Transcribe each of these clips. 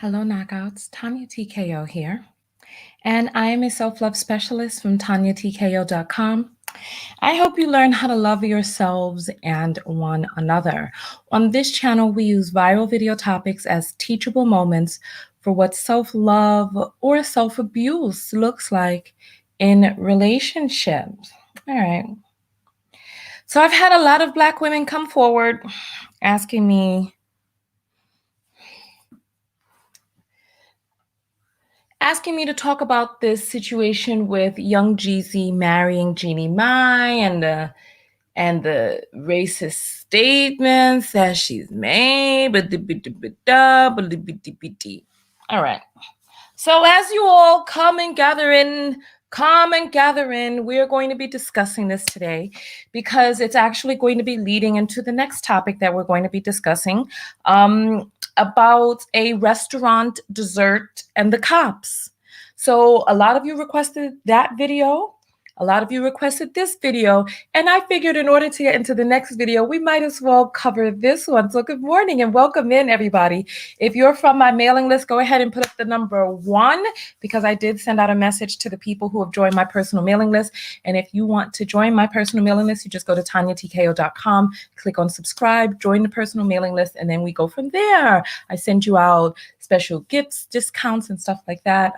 Hello, Knockouts. Tanya TKO here, and I am a self-love specialist from TanyaTKO.com. I hope you learn how to love yourselves and one another. On this channel, we use viral video topics as teachable moments for what self-love or self-abuse looks like in relationships. All right. So I've had a lot of Black women come forward asking me to talk about this situation with young Jeezy marrying Jeanie and the racist statements that she's made. All right. So as you all come and gather in, we're going to be discussing this today because it's actually going to be leading into the next topic that we're going to be discussing about a restaurant dessert and the cops. So a lot of you requested that video. A lot of you requested this video, and I figured in order to get into the next video, we might as well cover this one. So good morning and welcome in, everybody. If you're from my mailing list, go ahead and put up the number 1 because I did send out a message to the people who have joined my personal mailing list. And if you want to join my personal mailing list, you just go to TanyaTKO.com, click on subscribe, join the personal mailing list, and then we go from there. I send you out special gifts, discounts, and stuff like that,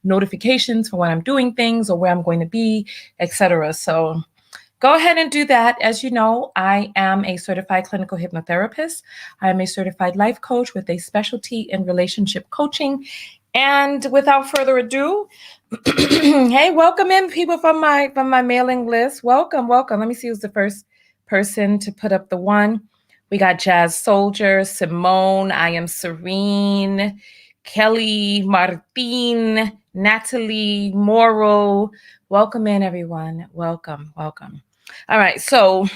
notifications for when I'm doing things or where I'm going to be, etc. So go ahead and do that. As you know, I am a certified clinical hypnotherapist. I am a certified life coach with a specialty in relationship coaching. And without further ado, hey, welcome in people from my mailing list. Welcome. Let me see who's the first person to put up the 1. We got Jazz Soldier, Simone, I Am Serene, Kelly, Martin, Natalie, Moro. Welcome in, everyone. Welcome. All right, so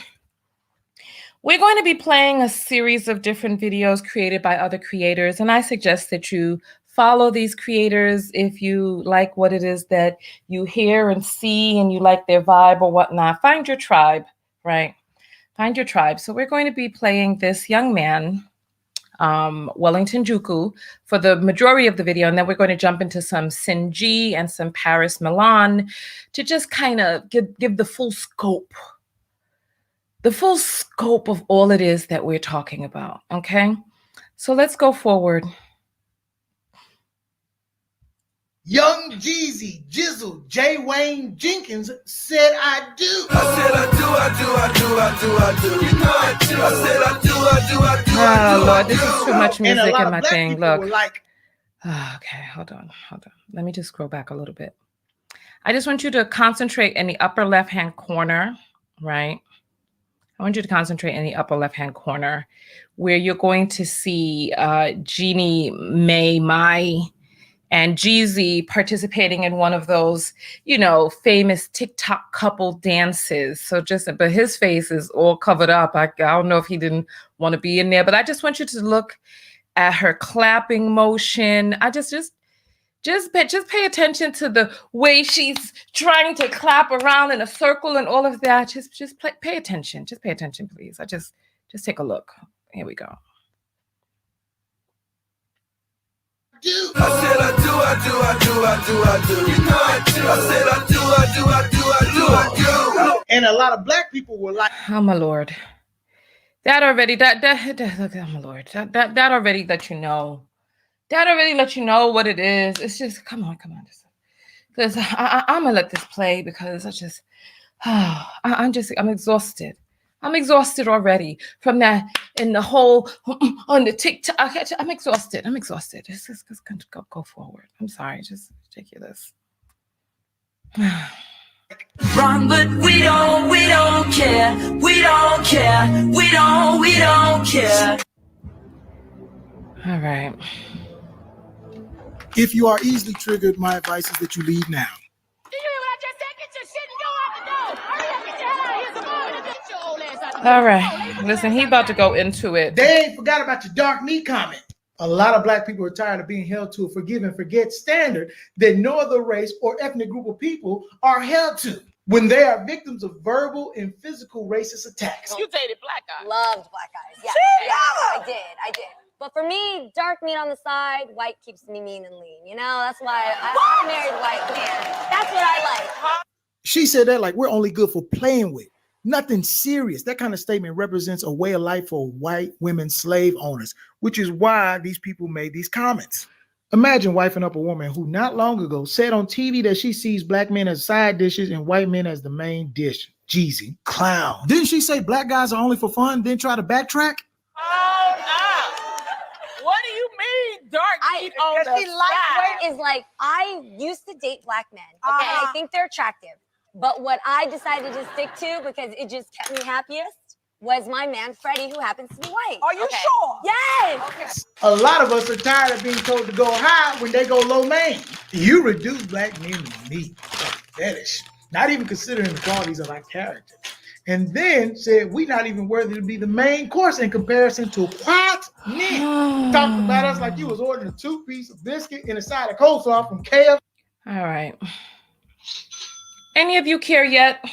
we're going to be playing a series of different videos created by other creators, and I suggest that you follow these creators if you like what it is that you hear and see and you like their vibe or whatnot. Find your tribe, right? Find your tribe. So we're going to be playing this young man, Wellington Juku, for the majority of the video, and then we're going to jump into some Sinji and some Paris Milan to just kind of give the full scope of all it is that we're talking about, okay? So let's go forward. Young Jeezy, Jizzle, J. Wayne Jenkins said I do. I said I do. You know I do. I said I do. Oh, Lord, this is too much music in my thing. Look. Like, okay, hold on. Let me just scroll back a little bit. I just want you to concentrate in the upper left-hand corner, right? I want you to concentrate in the upper left-hand corner where you're going to see Jeanie, Mai, and Jeezy participating in one of those, famous TikTok couple dances. So but his face is all covered up. I don't know if he didn't want to be in there, but I just want you to look at her clapping motion. I just pay attention to the way she's trying to clap around in a circle and all of that. Just pay attention. Just pay attention, please. Just take a look. Here we go. I said I do. You know I do. I said I do. And a lot of Black people were like, oh my Lord. That already, look, oh my Lord. That already let you know. That already let you know what it is. It's just, come on. Because I'm going to let this play because I'm exhausted. I'm exhausted already from that and the whole on the TikTok. I'm exhausted. Just go forward. I'm sorry. Just take you this. Wrong, but we don't care. We don't care. All right. if you are easily triggered, my advice is that you leave now. All right, listen, he about to go into it. They ain't forgot about your dark meat comment. A lot of Black people are tired of being held to a forgive and forget standard that no other race or ethnic group of people are held to when they are victims of verbal and physical racist attacks. You dated Black guys. Loved Black guys. Yeah, I did. But for me, dark meat on the side, white keeps me mean and lean. You know, that's why I married white man. That's what I like. She said that like we're only good for playing with. Nothing serious. That kind of statement represents a way of life for white women slave owners, which is why these people made these comments. Imagine wifing up a woman who not long ago said on TV that she sees black men as side dishes and white men as the main dish. Jeezy, clown. Didn't she say black guys are only for fun, then try to backtrack? Oh, no. What do you mean, dark meat on the side? Is like, I used to date black men. Okay, I think they're attractive. But what I decided to stick to, because it just kept me happiest, was my man, Freddie, who happens to be white. Are you sure? Yes! Okay. A lot of us are tired of being told to go high when they go low main. You reduce black men to meat, fetish, not even considering the qualities of our character. And then said we not even worthy to be the main course in comparison to white men. Talked about us like you was ordering a 2-piece of biscuit and a side of coleslaw from KFC. All right. Any of you care yet?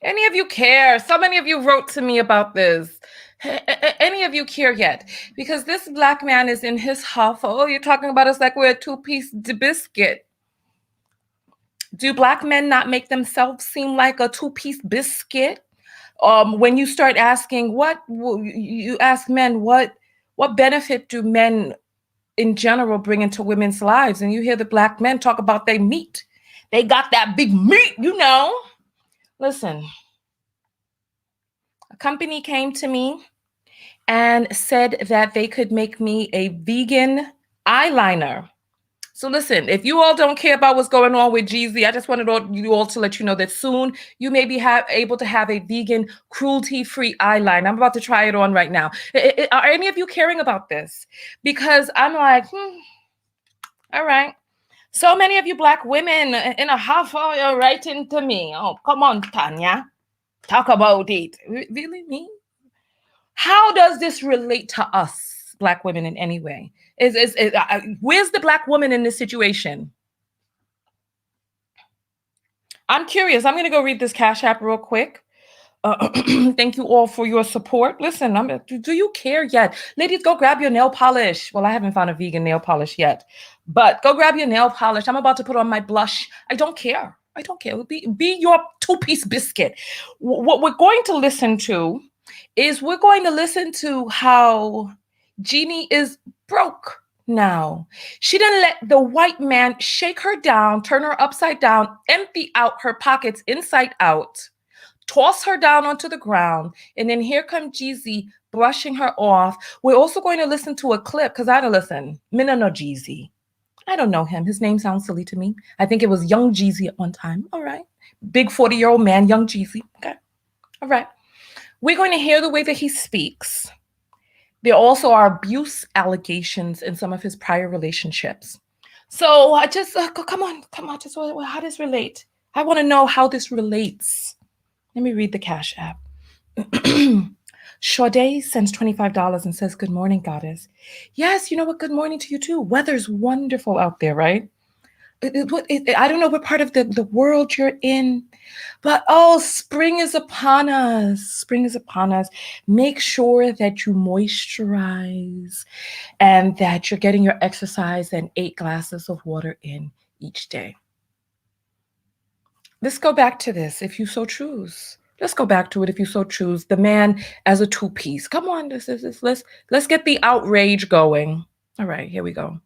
Any of you care? So many of you wrote to me about this. Any of you care yet? Because this black man is in his huff. Oh, you're talking about us like we're a 2-piece biscuit. Do black men not make themselves seem like a 2-piece biscuit? When you start asking, you ask men, what benefit do men in general bring into women's lives? And you hear the black men talk about their meat. They got that big meat, you know. Listen, a company came to me and said that they could make me a vegan eyeliner. So listen, if you all don't care about what's going on with Jeezy, I just wanted you all to let you know that soon you may be able to have a vegan, cruelty-free eyeliner. I'm about to try it on right now. Are any of you caring about this? Because I'm like, all right. So many of you black women in a half hour writing to me. Oh, come on, Tanya. Talk about it. Really, me? How does this relate to us, black women, in any way? Where's the black woman in this situation? I'm curious. I'm going to go read this Cash App real quick. Thank you all for your support. Listen, do you care yet? Ladies, go grab your nail polish. Well, I haven't found a vegan nail polish yet, but go grab your nail polish. I'm about to put on my blush. I don't care. I don't care. Be your 2-piece biscuit. What we're going to listen to is how Jeanie is broke now. She didn't let the white man shake her down, turn her upside down, empty out her pockets inside out, toss her down onto the ground, and then here comes Jeezy brushing her off. We're also going to listen to a clip, because I don't listen. Me no know Jeezy. I don't know him. His name sounds silly to me. I think it was Young Jeezy at one time. All right. Big 40-year-old man, Young Jeezy. Okay. All right. We're going to hear the way that he speaks. There also are abuse allegations in some of his prior relationships. So I just, come on. Just how does this relate? I want to know how this relates. Let me read the Cash App. Sade sends $25 and says, "Good morning, goddess." Yes, you know what? Good morning to you too. Weather's wonderful out there, right? I don't know what part of the world you're in, but spring is upon us. Spring is upon us. Make sure that you moisturize and that you're getting your exercise and 8 glasses of water in each day. Let's go back to this if you so choose. Let's go back to it if you so choose. The man as a 2-piece. Come on, let's get the outrage going. All right, here we go.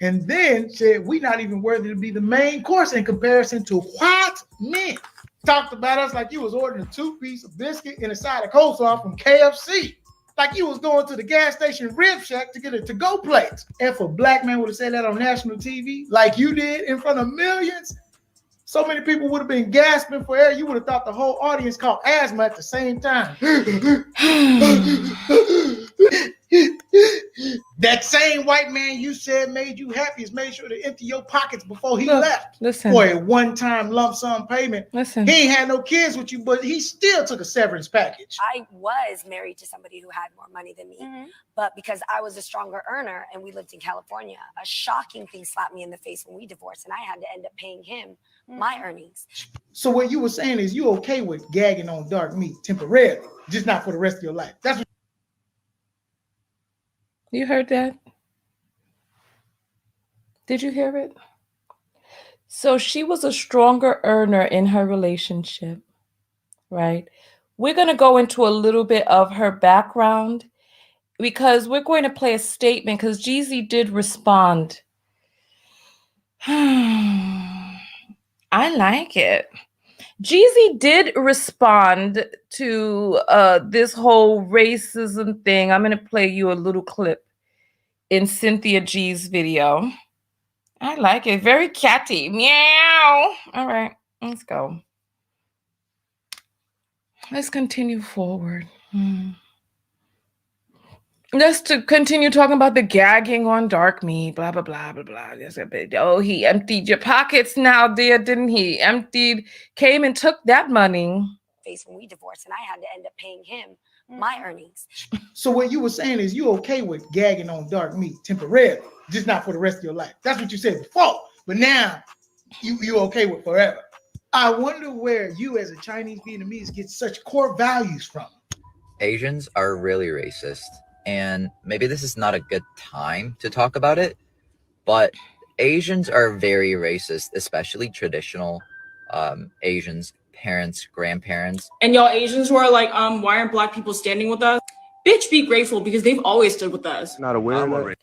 And then said we not even worthy to be the main course in comparison to white men. Talked about us like you was ordering a 2-piece of biscuit and a side of coleslaw from KFC. Like you was going to the gas station Rib Shack to get a to-go plate. And if a black man would have said that on national TV, like you did in front of millions, so many people would have been gasping for air. You would have thought the whole audience caught asthma at the same time. That same white man you said made you happy has made sure to empty your pockets before he left. Listen. For a one-time lump sum payment. Listen. He ain't had no kids with you, but he still took a severance package. I was married to somebody who had more money than me, but because I was a stronger earner and we lived in California, a shocking thing slapped me in the face when we divorced, and I had to end up paying him my earnings. So what you were saying is you okay with gagging on dark meat temporarily, just not for the rest of your life. That's what You heard that? Did you hear it? So she was a stronger earner in her relationship, right? We're going to go into a little bit of her background because we're going to play a statement because Jeezy did respond. I like it. Jeezy did respond to this whole racism thing. I'm going to play you a little clip in Cynthia G's video. I like it. Very catty. Meow. All right, let's go. Let's continue forward. Let's to continue talking about the gagging on dark meat, blah, blah, blah, blah, blah. Yes, oh, he emptied your pockets now, dear, didn't he? Came and took that money. Face when we divorced, and I had to end up paying him my earnings. So what you were saying is you okay with gagging on dark meat temporarily, just not for the rest of your life. That's what you said before, but now you okay with forever. I wonder where you as a Chinese Vietnamese get such core values from. Asians are really racist, and maybe this is not a good time to talk about it, but Asians are very racist, especially traditional Asians, parents, grandparents. And y'all Asians who are like, why aren't black people standing with us? Bitch, be grateful because they've always stood with us. Not aware of that.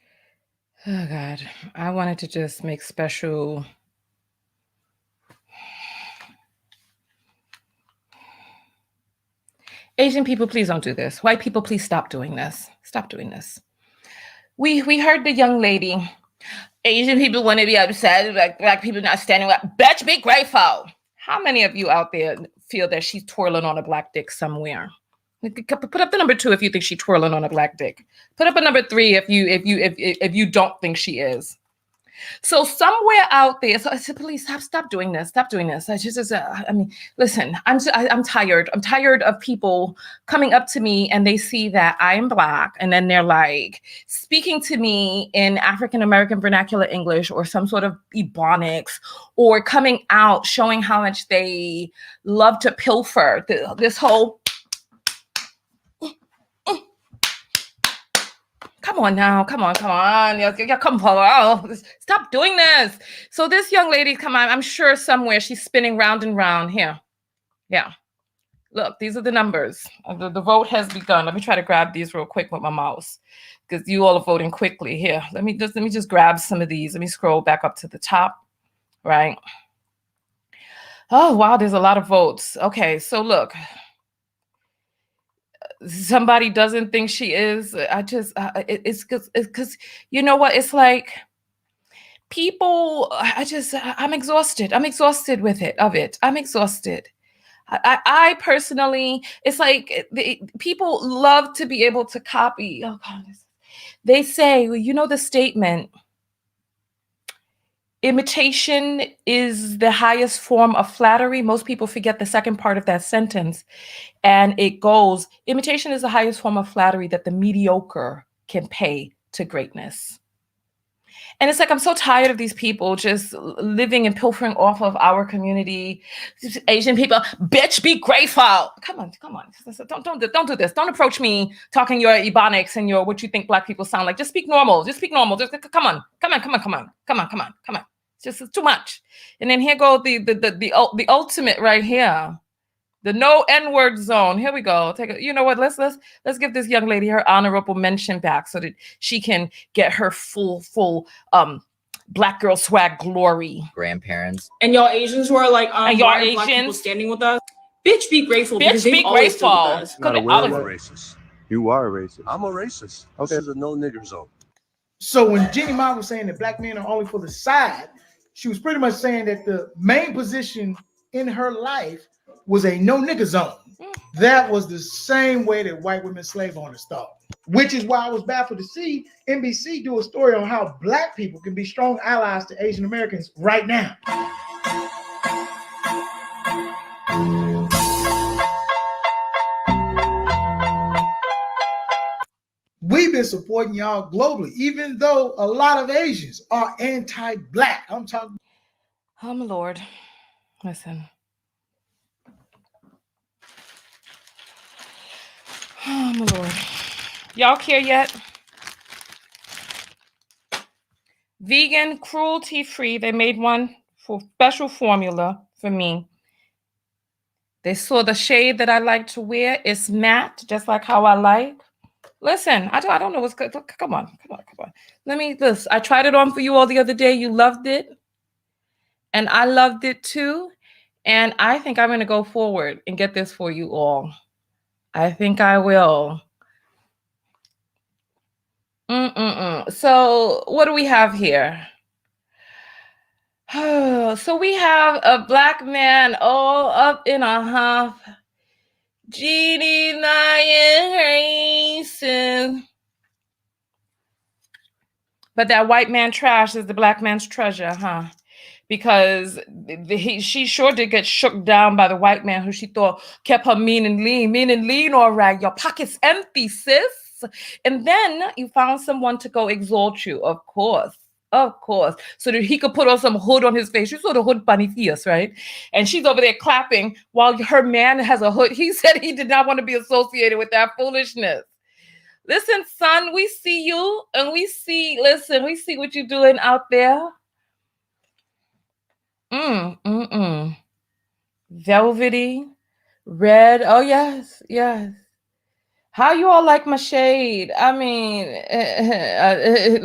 Oh God, I wanted to just make special. Asian people, please don't do this. White people, please stop doing this. Stop doing this. We heard the young lady. Asian people want to be upset, like black people not standing up. Bitch, be grateful. How many of you out there feel that she's twirling on a black dick somewhere? Put up the number 2 if you think she's twirling on a black dick. Put up a number 3 if you don't think she is. So somewhere out there, so I said, please stop doing this. Stop doing this. I mean, listen, I'm tired. I'm tired of people coming up to me and they see that I am black, and then they're like speaking to me in African American vernacular English or some sort of Ebonics, or coming out showing how much they love to pilfer. This whole come on now, come on. Come on. Stop doing this. So this young lady, come on, I'm sure somewhere she's spinning round and round here. Yeah. Look, these are the numbers. The vote has begun. Let me try to grab these real quick with my mouse because you all are voting quickly. Here, let me just grab some of these. Let me scroll back up to the top, right? Oh, wow, there's a lot of votes. Okay, so look. Somebody doesn't think she is. It's because you know what? It's like people. I'm exhausted. I'm exhausted with it. I'm exhausted. I personally, it's like people love to be able to copy. Oh God, they say, well, you know the statement. Imitation is the highest form of flattery. Most people forget the second part of that sentence. And it goes, imitation is the highest form of flattery that the mediocre can pay to greatness. And it's like, I'm so tired of these people just living and pilfering off of our community. Asian people, bitch, be grateful. Come on. Don't do this. Don't approach me talking your Ebonics and your what you think black people sound like. Just speak normal. Just come on. It's just too much. And then here go the ultimate right here. The no N-word zone. Here we go. You know what? Let's give this young lady her honorable mention back so that she can get her full black girl swag glory. Grandparents. And y'all Asians who are like, and why aren't black people standing with us? Bitch, be grateful because they've always stood with us. Not aware of a racist. You are a racist. I'm a racist. Okay. This is a no nigger zone. So when Jeanie Ma was saying that black men are only for the side, she was pretty much saying that the main position in her life was a no nigger zone. That was the same way that white women slave owners thought, which is why I was baffled to see NBC do a story on how black people can be strong allies to Asian Americans right now. We've been supporting y'all globally, even though a lot of Asians are anti-black. I'm talking. Oh, my Lord. Listen. Oh, my Lord. Y'all care yet? vegan, cruelty-free. They made one for special formula for me. They saw the shade that I like to wear. It's matte, just like how I like. Listen, I don't know what's good. Come on. I tried it on for you all the other day. You loved it. And I loved it too. And I think I'm going to go forward and get this for you all. I think I will. So what do we have here? So we have a black man all up in a huff. Jeanie racing. But that white man trash is the black man's treasure, huh? Because she sure did get shook down by the white man who she thought kept her mean and lean, all right. Your pocket's empty, sis. And then you found someone to go exalt you, of course, so that he could put on some hood on his face. You saw the hood bunny fierce, right? And she's over there clapping while her man has a hood. He said he did not want to be associated with that foolishness. Listen, son, we see you and we see what you're doing out there. Velvety, red. Oh, yes. How you all like my shade? I mean,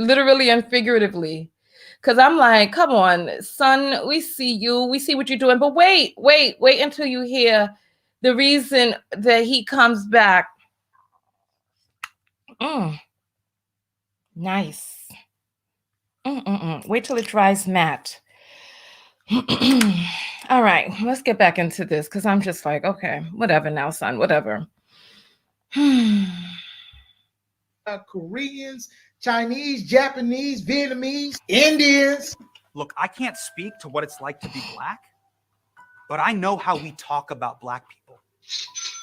literally and figuratively. Because I'm like, come on, son, we see you. We see what you're doing. But wait until you hear the reason that he comes back. Nice. Wait till it dries matte. All right, let's get back into this because I'm just like, okay, whatever now, son, whatever. Koreans, Chinese, Japanese, Vietnamese, Indians. Look, I can't speak to what it's like to be black, but I know how we talk about black people,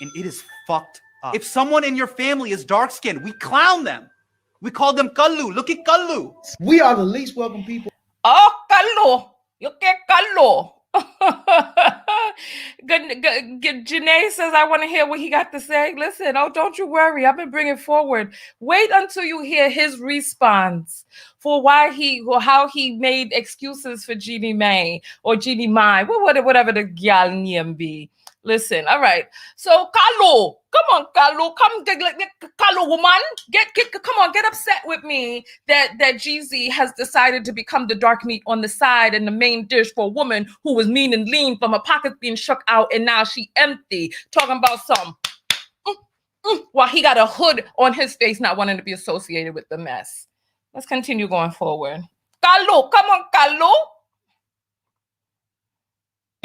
and it is fucked up. If someone in your family is dark-skinned, we clown them. We call them kallu. Look at kallu. We are the least welcome people. Oh, kallu. You get kallu. Jeanie says, I want to hear what he got to say. Listen, don't you worry. I've been bringing forward. Wait until you hear his response for how he made excuses for Jeanie Mae or Jeanie Mai, whatever the gal name be. Listen, all right. So, Kalu, come on, Kalu, Kalu woman, come on, get upset with me that Jeezy has decided to become the dark meat on the side and the main dish for a woman who was mean and lean from her pockets being shook out and now she empty. Talking about some, while he got a hood on his face, not wanting to be associated with the mess. Let's continue going forward. Kalu, come on, Kalu.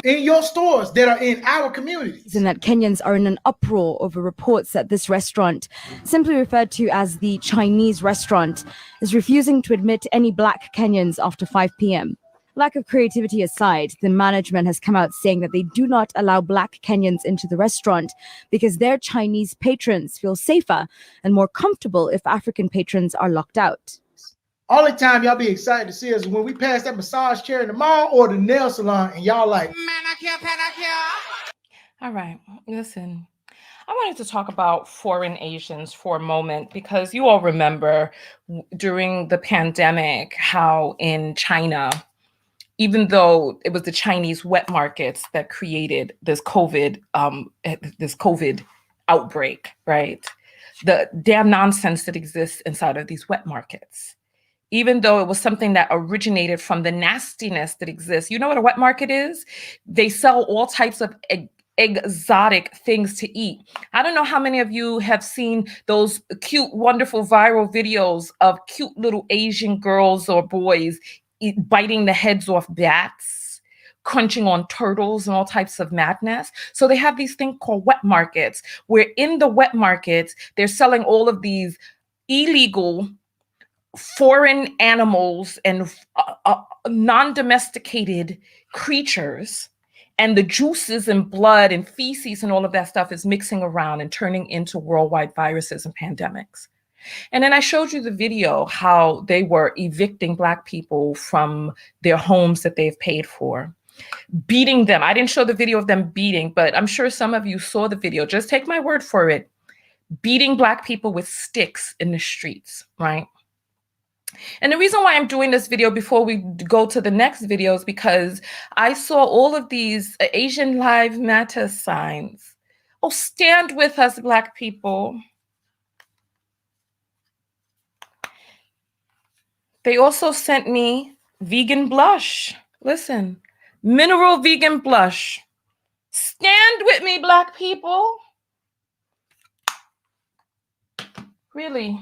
In your stores that are in our communities. And that Kenyans are in an uproar over reports that this restaurant, simply referred to as the Chinese restaurant, is refusing to admit any black Kenyans after 5 p.m. Lack of creativity aside, the management has come out saying that they do not allow black Kenyans into the restaurant because their Chinese patrons feel safer and more comfortable if African patrons are locked out. Only time y'all be excited to see us is when we pass that massage chair in the mall or the nail salon and y'all like, pedicure. All right, listen. I wanted to talk about foreign Asians for a moment because you all remember during the pandemic how in China, even though it was the Chinese wet markets that created this COVID outbreak, right? The damn nonsense that exists inside of these wet markets. Even though it was something that originated from the nastiness that exists. You know what a wet market is? They sell all types of exotic things to eat. I don't know how many of you have seen those cute, wonderful viral videos of cute little Asian girls or boys biting the heads off bats, crunching on turtles and all types of madness. So they have these things called wet markets, where in the wet markets, they're selling all of these illegal foreign animals and non-domesticated creatures, and the juices and blood and feces and all of that stuff is mixing around and turning into worldwide viruses and pandemics. And then I showed you the video how they were evicting Black people from their homes that they've paid for, beating them. I didn't show the video of them beating, but I'm sure some of you saw the video. Just take my word for it. Beating Black people with sticks in the streets, right? And the reason why I'm doing this video before we go to the next video is because I saw all of these Asian Lives Matter signs. Oh, stand with us, Black people. They also sent me vegan blush. Listen, mineral vegan blush. Stand with me, Black people. Really.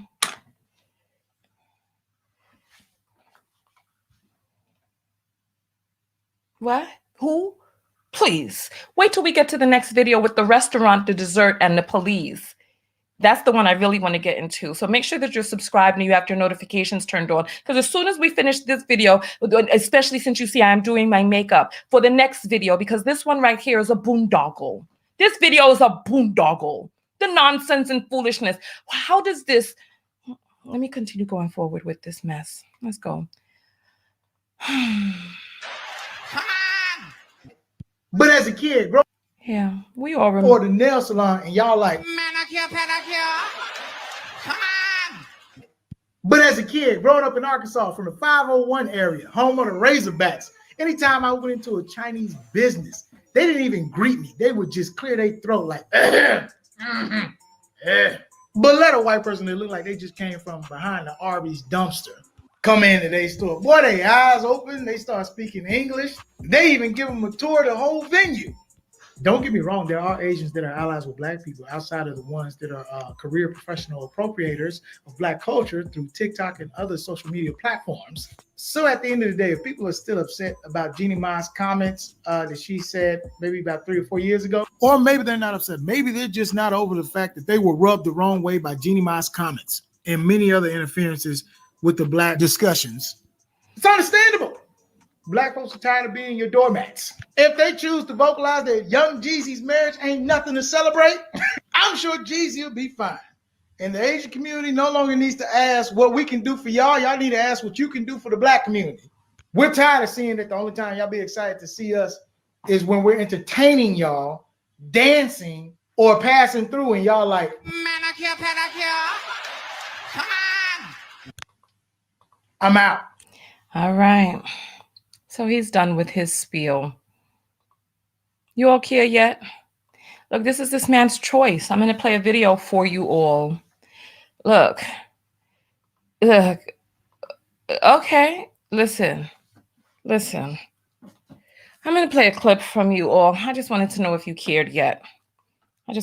What? Who? Please. Wait till we get to the next video with the restaurant, the dessert, and the police. That's the one I really want to get into. So make sure that you're subscribed and you have your notifications turned on. Because as soon as we finish this video, especially since you see I'm doing my makeup for the next video, because this one right here is a boondoggle. This video is a boondoggle. The nonsense and foolishness. How does this... Let me continue going forward with this mess. Let's go. But as a kid, bro, Yeah, we all or remember. the nail salon, and y'all like, Manicure, pedicure. Come on. but as a kid, growing up in Arkansas from the 501 area, home of the Razorbacks, anytime I went into a Chinese business, they didn't even greet me. They would just clear their throat like, But let a white person that look like they just came from behind the Arby's dumpster come into their store. Boy, they eyes open. They start speaking English. They even give them a tour of the whole venue. Don't get me wrong. There are Asians that are allies with Black people outside of the ones that are career professional appropriators of Black culture through TikTok and other social media platforms. So at the end of the day, if people are still upset about Jeannie Mai's comments that she said maybe about 3 or 4 years ago, or maybe they're not upset. Maybe they're just not over the fact that they were rubbed the wrong way by Jeannie Mai's comments and many other interferences with the Black discussions. It's understandable. Black folks are tired of being your doormats. If they choose to vocalize that young Jeezy's marriage ain't nothing to celebrate, I'm sure Jeezy will be fine. And the Asian community no longer needs to ask what we can do for y'all. Y'all need to ask what you can do for the Black community. We're tired of seeing that the only time y'all be excited to see us is when we're entertaining y'all, dancing, or passing through, and y'all like, Manicure, pedicure. Come on. I'm out. All right. So he's done with his spiel. You all care yet? Look, this is this man's choice. I'm going to play a video for you all. Look. Okay. Listen. I'm going to play a clip from you all. I just wanted to know if you cared yet. I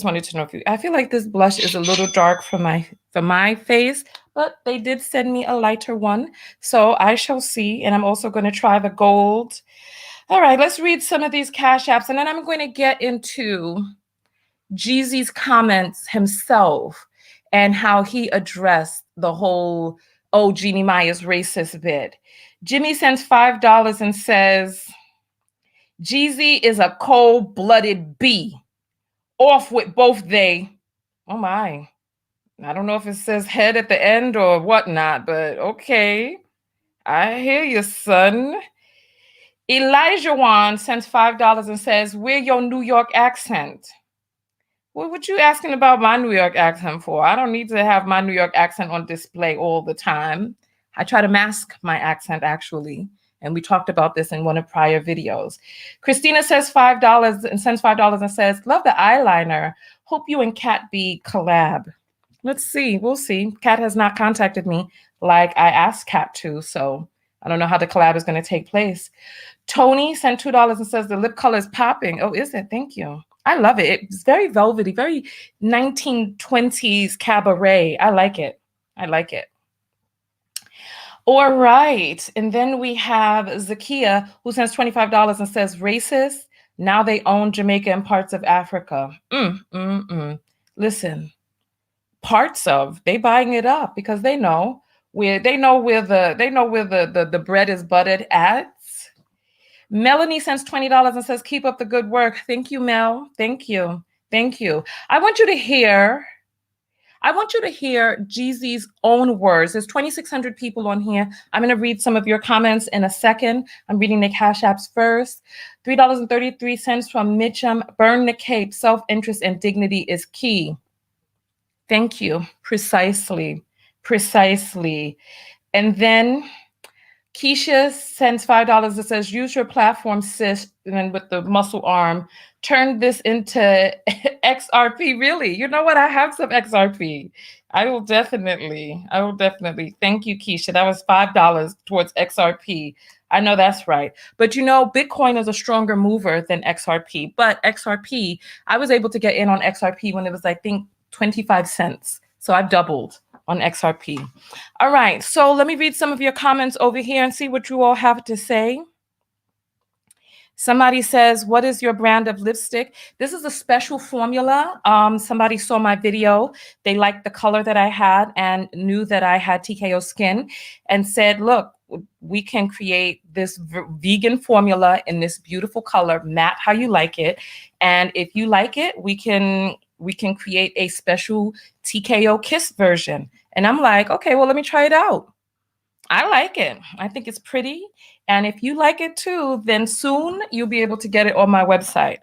feel like this blush is a little dark for my face, but they did send me a lighter one. So I shall see. And I'm also going to try the gold. All right, let's read some of these Cash Apps, and then I'm going to get into Jeezy's comments himself and how he addressed the whole, oh, Jeannie Mai is racist bit. Jimmy sends $5 and says, Jeezy is a cold-blooded bee. Off with both they. Oh my. I don't know if it says head at the end or whatnot, but okay. I hear you, son. Elijah Wan sends $5 and says, where your New York accent? Well, what you asking about my New York accent for? I don't need to have my New York accent on display all the time. I try to mask my accent, actually. And we talked about this in one of prior videos. Christina says $5 and sends $5 and says, love the eyeliner. Hope you and Kat B collab. Let's see. We'll see. Kat has not contacted me like I asked Kat to. So I don't know how the collab is going to take place. Tony sent $2 and says the lip color is popping. Oh, is it? Thank you. I love it. It's very velvety, very 1920s cabaret. I like it. All right. And then we have Zakia, who sends $25 and says, racist. Now they own Jamaica and parts of Africa. Listen, parts of, they buying it up because they know where the bread is buttered at. Melanie sends $20 and says, keep up the good work. Thank you, Mel. Thank you. I want you to hear Jeezy's own words. There's 2,600 people on here. I'm going to read some of your comments in a second. I'm reading the Cash Apps first. $3.33 from Mitchum. Burn the cape. Self-interest and dignity is key. Thank you. Precisely. And then Keisha sends $5 that says, use your platform, sis, and then with the muscle arm, turn this into XRP. Really? You know what? I have some XRP. I will definitely. Thank you, Keisha. That was $5 towards XRP. I know that's right. But you know, Bitcoin is a stronger mover than XRP. But XRP, I was able to get in on XRP when it was, I think, 25 cents. So I've doubled on XRP. All right, so let me read some of your comments over here and see what you all have to say. Somebody says, what is your brand of lipstick? This is a special formula. Somebody saw my video. They liked the color that I had and knew that I had TKO skin and said, look, we can create this vegan formula in this beautiful color, matte how you like it. And if you like it, we can create a special TKO Kiss version. And I'm like, okay, well, let me try it out. I like it. I think it's pretty. And if you like it too, then soon you'll be able to get it on my website.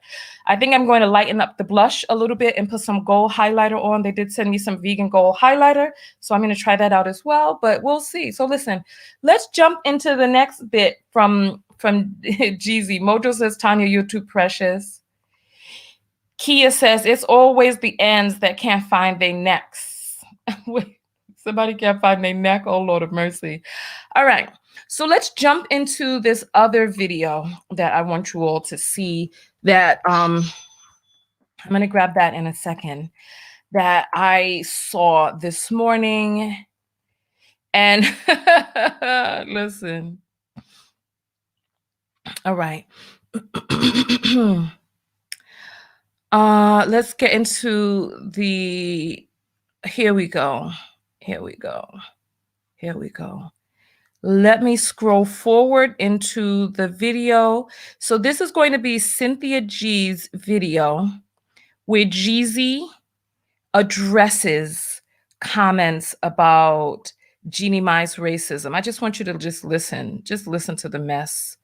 I think I'm going to lighten up the blush a little bit and put some gold highlighter on. They did send me some vegan gold highlighter, so I'm going to try that out as well, but we'll see. So listen, let's jump into the next bit from Jeezy. Mojo says, Tanya, you're too precious. Kia says, it's always the ends that can't find their necks. Wait, somebody can't find their neck? Oh, Lord of mercy. All right. So let's jump into this other video that I want you all to see that I'm going to grab that in a second, that I saw this morning. And listen. All right. Let's get into the, here we go. Let me scroll forward into the video. So this is going to be Cynthia G's video where Jeezy addresses comments about Jeannie Mai's racism. I just want you to just listen to the mess.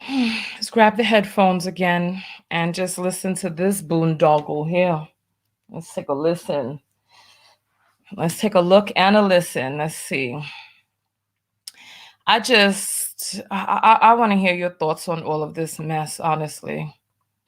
Let's grab the headphones again and just listen to this boondoggle here. Let's take a listen. Let's take a look and a listen. Let's see. I want to hear your thoughts on all of this mess, honestly.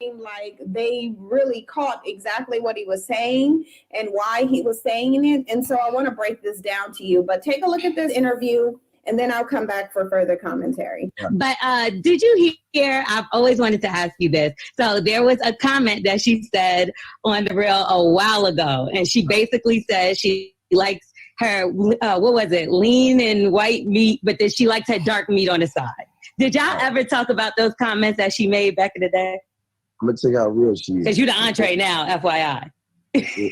Like they really caught exactly what he was saying and why he was saying it. And so I want to break this down to you, but take a look at this interview and then I'll come back for further commentary. But did you hear, I've always wanted to ask you this. So there was a comment that she said on The Real a while ago, and she basically said she likes her, what was it, lean and white meat, but then she likes her dark meat on the side. Did y'all ever talk about those comments that she made back in the day? I'm going to tell you how real she is. Because you're the entree now, FYI.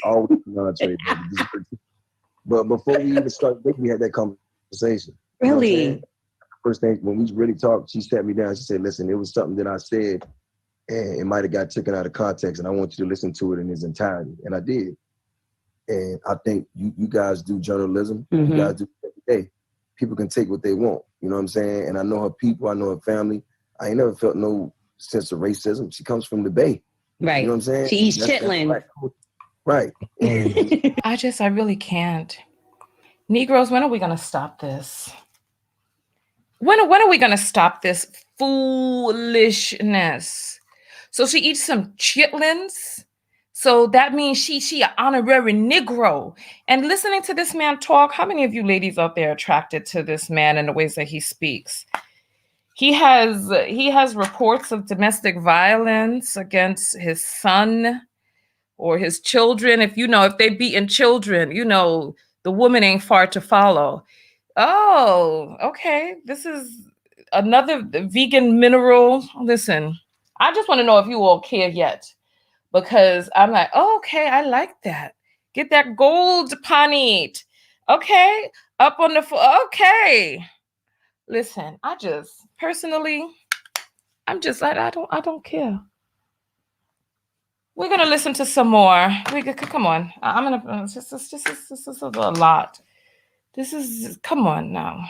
Always an entree. But before we even started, we had that conversation. Really? You know first thing, when we really talked, she sat me down. She said, listen, it was something that I said, and it might have got taken out of context, and I want you to listen to it in its entirety. And I did. And I think you guys do journalism. Mm-hmm. You guys do it every day. People can take what they want. You know what I'm saying? And I know her people. I know her family. I ain't never felt no sense of racism. She comes from the Bay. Right. You know what I'm saying? She eats chitlin. Right. I really can't. Negroes, when are we going to stop this? When are we going to stop this foolishness? So she eats some chitlins. So that means she an honorary Negro. And listening to this man talk, how many of you ladies out there are attracted to this man and the ways that he speaks? He has reports of domestic violence against his son or his children. If they beating children, the woman ain't far to follow. Oh, okay. This is another vegan mineral. Listen, I just want to know if you all care yet, because I'm like, oh, okay, I like that. Get that gold panit. Okay, up on the okay. Listen, I don't care. We're gonna listen to some more. Come on. This is a lot. Come on now.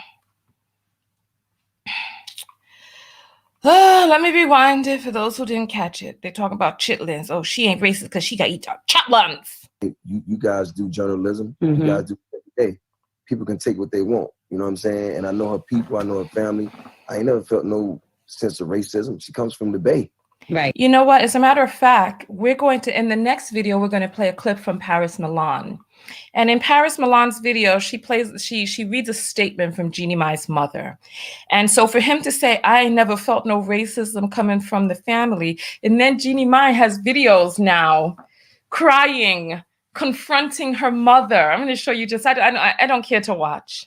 Let me rewind it for those who didn't catch it. They're talking about chitlins. Oh, she ain't racist because she got to eat chitlins. You guys do journalism. Mhm. You guys do it every day. People can take what they want. You know what I'm saying? And I know her people. I know her family. I ain't never felt no sense of racism. She comes from the Bay. Right. You know what? As a matter of fact, we're going to, in the next video, we're going to play a clip from Paris Milan. And in Paris Milan's video, she reads a statement from Jeanie Mai's mother. And so for him to say, I never felt no racism coming from the family. And then Jeanie Mai has videos now crying, confronting her mother. I'm going to show you just, I don't care to watch.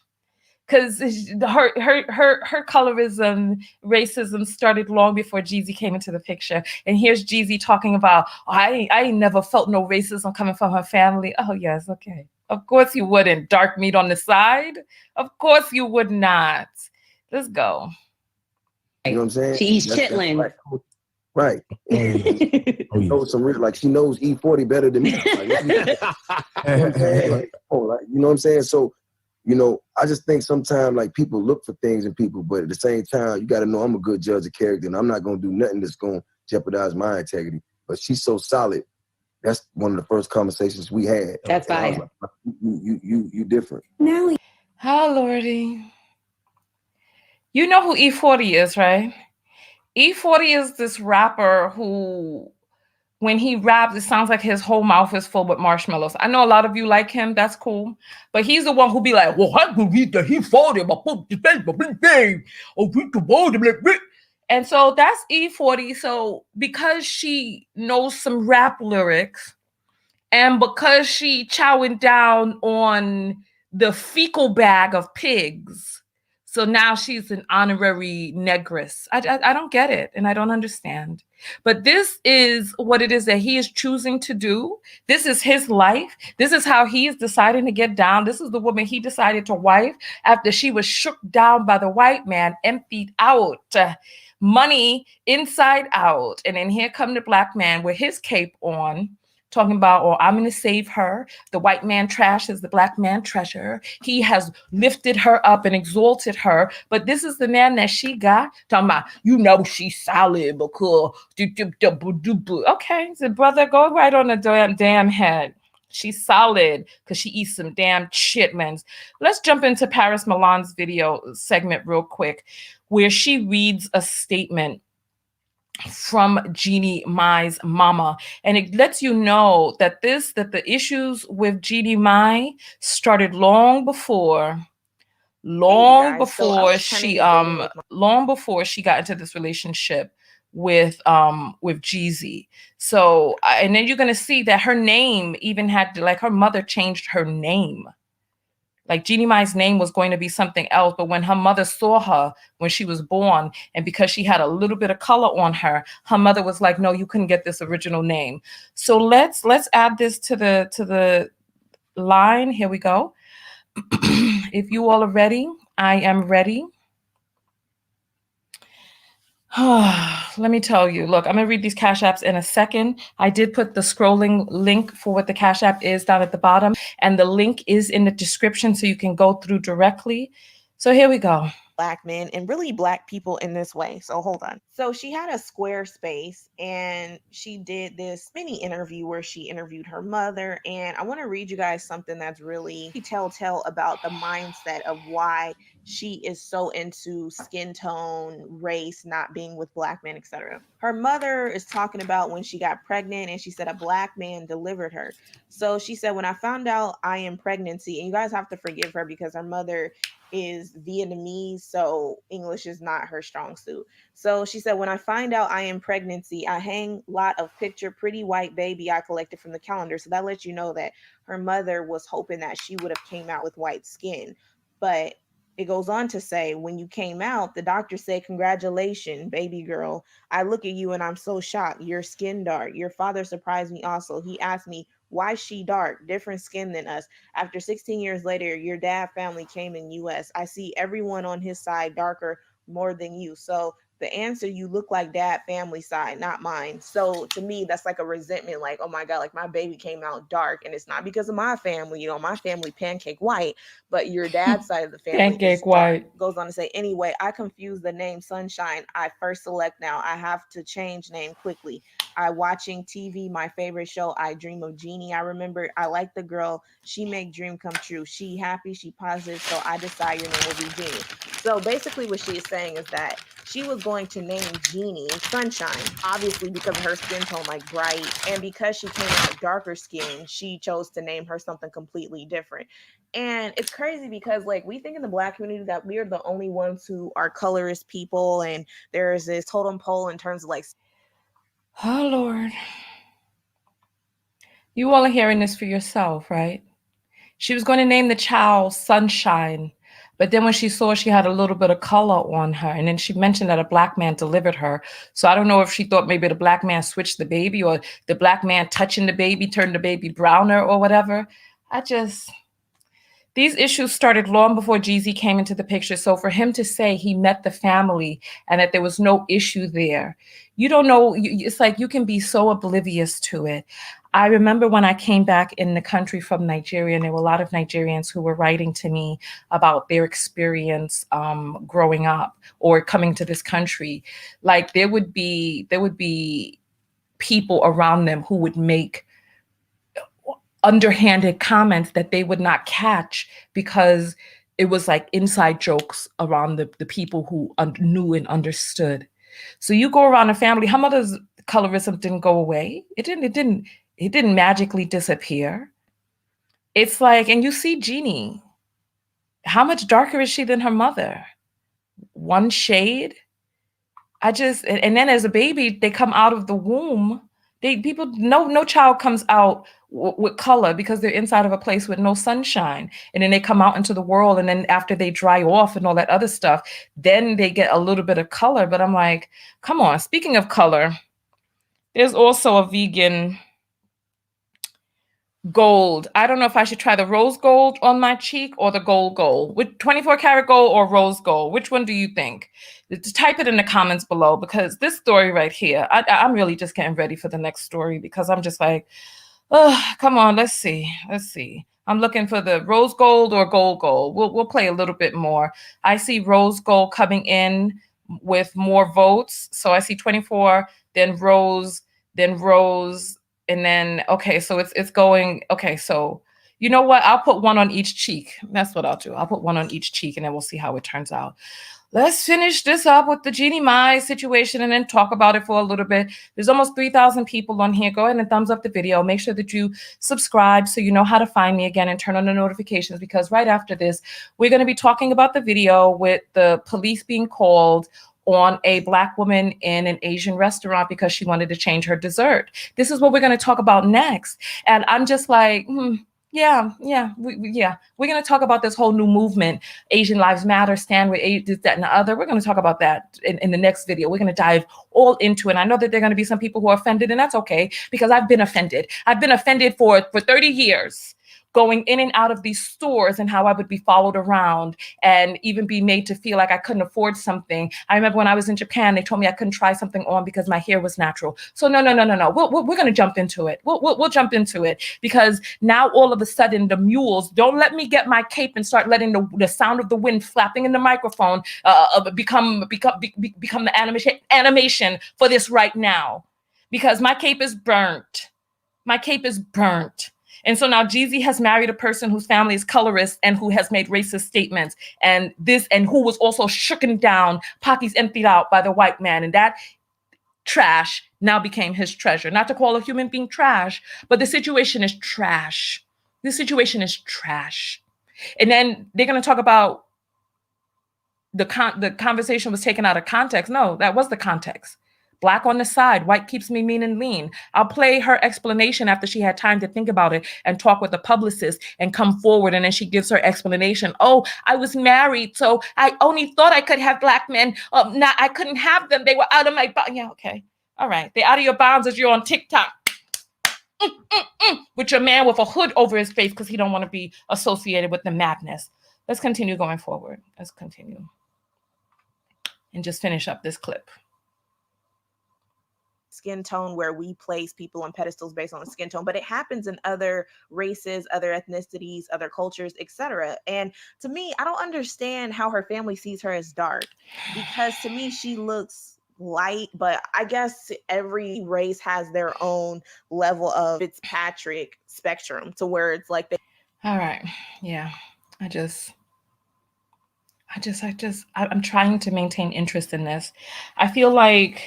Because her colorism, racism started long before Jeezy came into the picture. And here's Jeezy talking about, oh, I ain't never felt no racism coming from her family. Oh, yes, okay. Of course you wouldn't. Dark meat on the side? Of course you would not. Let's go. You know what I'm saying? She eats That's chitlins. Right. And knows some real, like she knows E40 better than me. Like, you know what I'm saying? Like, you know what I'm saying? So, you know, I just think sometimes like people look for things in people, but at the same time, you got to know I'm a good judge of character, and I'm not going to do nothing that's going to jeopardize my integrity. But she's so solid. That's one of the first conversations we had. That's fine. Like, you different. Now, Oh, Lordy. You know who E40 is, right? E40 is this rapper who, when he raps, it sounds like his whole mouth is full with marshmallows. I know a lot of you like him. That's cool. But he's the one who be like, well, I believe that he fought him. And so that's E40. So because she knows some rap lyrics and because she chowing down on the fecal bag of pigs, so now she's an honorary negress. I don't get it, and I don't understand. But this is what it is that he is choosing to do. This is his life. This is how he is deciding to get down. This is the woman he decided to wife after she was shook down by the white man, emptied out, money inside out. And then here come the black man with his cape on, talking about, oh, I'm going to save her. The white man trash is the black man treasure. He has lifted her up and exalted her. But this is the man that she got, talking about, you know, she's solid because, okay, so brother, go right on the damn head. She's solid because she eats some damn chitlins. Let's jump into Paris Milan's video segment real quick, where she reads a statement from Jeanie Mai's mama. And it lets you know that the issues with Jeanie Mai started long before she got into this relationship with Jeezy. So and then you're gonna see that her name even had to, like, her mother changed her name. Like Jeanie Mai's name was going to be something else, but when her mother saw her when she was born, and because she had a little bit of color on her, her mother was like, "No, you couldn't get this original name." So let's add this to the line. Here we go. If you all are ready, I am ready. Let me tell you, look, I'm going to read these Cash Apps in a second. I did put the scrolling link for what the Cash App is down at the bottom, and the link is in the description so you can go through directly. So here we go. Black men and really Black people in this way. So hold on. So she had a Squarespace and she did this mini interview where she interviewed her mother. And I want to read you guys something that's really telltale about the mindset of why she is so into skin tone, race, not being with Black men, etc. Her mother is talking about when she got pregnant and she said a Black man delivered her. So she said, when I found out I am pregnancy, and you guys have to forgive her because her mother is Vietnamese, so English is not her strong suit. So she said, when I find out I am pregnancy, I hang lot of picture pretty white baby I collected from the calendar. So that lets you know that her mother was hoping that she would have came out with white skin. But it goes on to say, when you came out, the doctor said, congratulations, baby girl. I look at you and I'm so shocked. Your skin dark. Your father surprised me also. He asked me, why she dark, different skin than us. After 16 years later, your dad family came in US. I see everyone on his side darker more than you. So The answer, you look like dad, family side, not mine. So to me, that's like a resentment, like, oh my God, like my baby came out dark, and it's not because of my family, you know, my family pancake white, but your dad's side of the family Pancake is dark. white. Goes on to say, anyway, I confuse the name Sunshine. I first select now. I have to change name quickly. I watching TV, my favorite show, I dream of Jeanie. I remember I like the girl. She make dream come true. She happy, she positive. So I decide your name will be Jeanie. So basically what she is saying is that she was going to name Jeanie Sunshine, obviously because of her skin tone, like bright. And because she came out darker skin, she chose to name her something completely different. And it's crazy because like we think in the Black community that we are the only ones who are colorist people. And there's this totem pole in terms of like. Oh, Lord. You all are hearing this for yourself, right? She was going to name the child Sunshine, but then when she saw she had a little bit of color on her, and then she mentioned that a Black man delivered her. So I don't know if she thought maybe the Black man switched the baby, or the Black man touching the baby turned the baby browner or whatever. These issues started long before Jeezy came into the picture. So for him to say he met the family and that there was no issue there, you don't know. It's like you can be so oblivious to it. I remember when I came back in the country from Nigeria, and there were a lot of Nigerians who were writing to me about their experience growing up or coming to this country. Like there would be people around them who would make underhanded comments that they would not catch because it was like inside jokes around the people who knew and understood. So you go around a family, her mother's colorism didn't go away. It didn't magically disappear. It's like, and you see Jeanie, how much darker is she than her mother? One shade. And then as a baby, they come out of the womb. No child comes out with color because they're inside of a place with no sunshine. And then they come out into the world. And then after they dry off and all that other stuff, then they get a little bit of color. But I'm like, come on. Speaking of color, there's also a vegan gold. I don't know if I should try the rose gold on my cheek or the gold. With 24 karat gold or rose gold. Which one do you think? Type it in the comments below, because this story right here, I'm really just getting ready for the next story, because I'm just like, oh, come on, let's see. I'm looking for the rose gold or gold. We'll play a little bit more. I see rose gold coming in with more votes. So I see 24, then rose, and then, okay, so it's going, okay, so you know what? I'll put one on each cheek. That's what I'll do. I'll put one on each cheek, and then we'll see how it turns out. Let's finish this up with the Jeanie Mai situation and then talk about it for a little bit. There's almost 3,000 people on here. Go ahead and thumbs up the video. Make sure that you subscribe so you know how to find me again, and turn on the notifications, because right after this, we're going to be talking about the video with the police being called on a Black woman in an Asian restaurant because she wanted to change her dessert. This is what we're going to talk about next. And I'm just like, we're going to talk about this whole new movement, Asian Lives Matter, stand with this, that, and the other. We're going to talk about that in the next video. We're going to dive all into it. I know that there are going to be some people who are offended, and that's okay, because I've been offended. I've been offended for 30 years. Going in and out of these stores, and how I would be followed around and even be made to feel like I couldn't afford something. I remember when I was in Japan, they told me I couldn't try something on because my hair was natural. So no. We're going to jump into it. We'll jump into it, because now all of a sudden the mules, don't let me get my cape and start letting the sound of the wind flapping in the microphone become the animation for this right now, because my cape is burnt. And so now Jeezy has married a person whose family is colorist and who has made racist statements, and who was also shooken down, pockets emptied out by the white man. And that trash now became his treasure. Not to call a human being trash, but the situation is trash. And then they're going to talk about the conversation was taken out of context. No, that was the context. Black on the side, white keeps me mean and lean. I'll play her explanation after she had time to think about it and talk with the publicist and come forward. And then she gives her explanation. Oh, I was married, so I only thought I could have Black men. Now I couldn't have them. They were out of my bounds. Yeah, okay. All right. They're out of your bounds as you're on TikTok. With your man with a hood over his face because he don't want to be associated with the madness. Let's continue going forward. Let's continue. and just finish up this clip. Skin tone where we place people on pedestals based on skin tone, but it happens in other races, other ethnicities, other cultures, etc. And to me, I don't understand how her family sees her as dark, because to me she looks light, but I guess every race has their own level of Fitzpatrick spectrum to where it's like they. All right. Yeah. I'm trying to maintain interest in this. I feel like,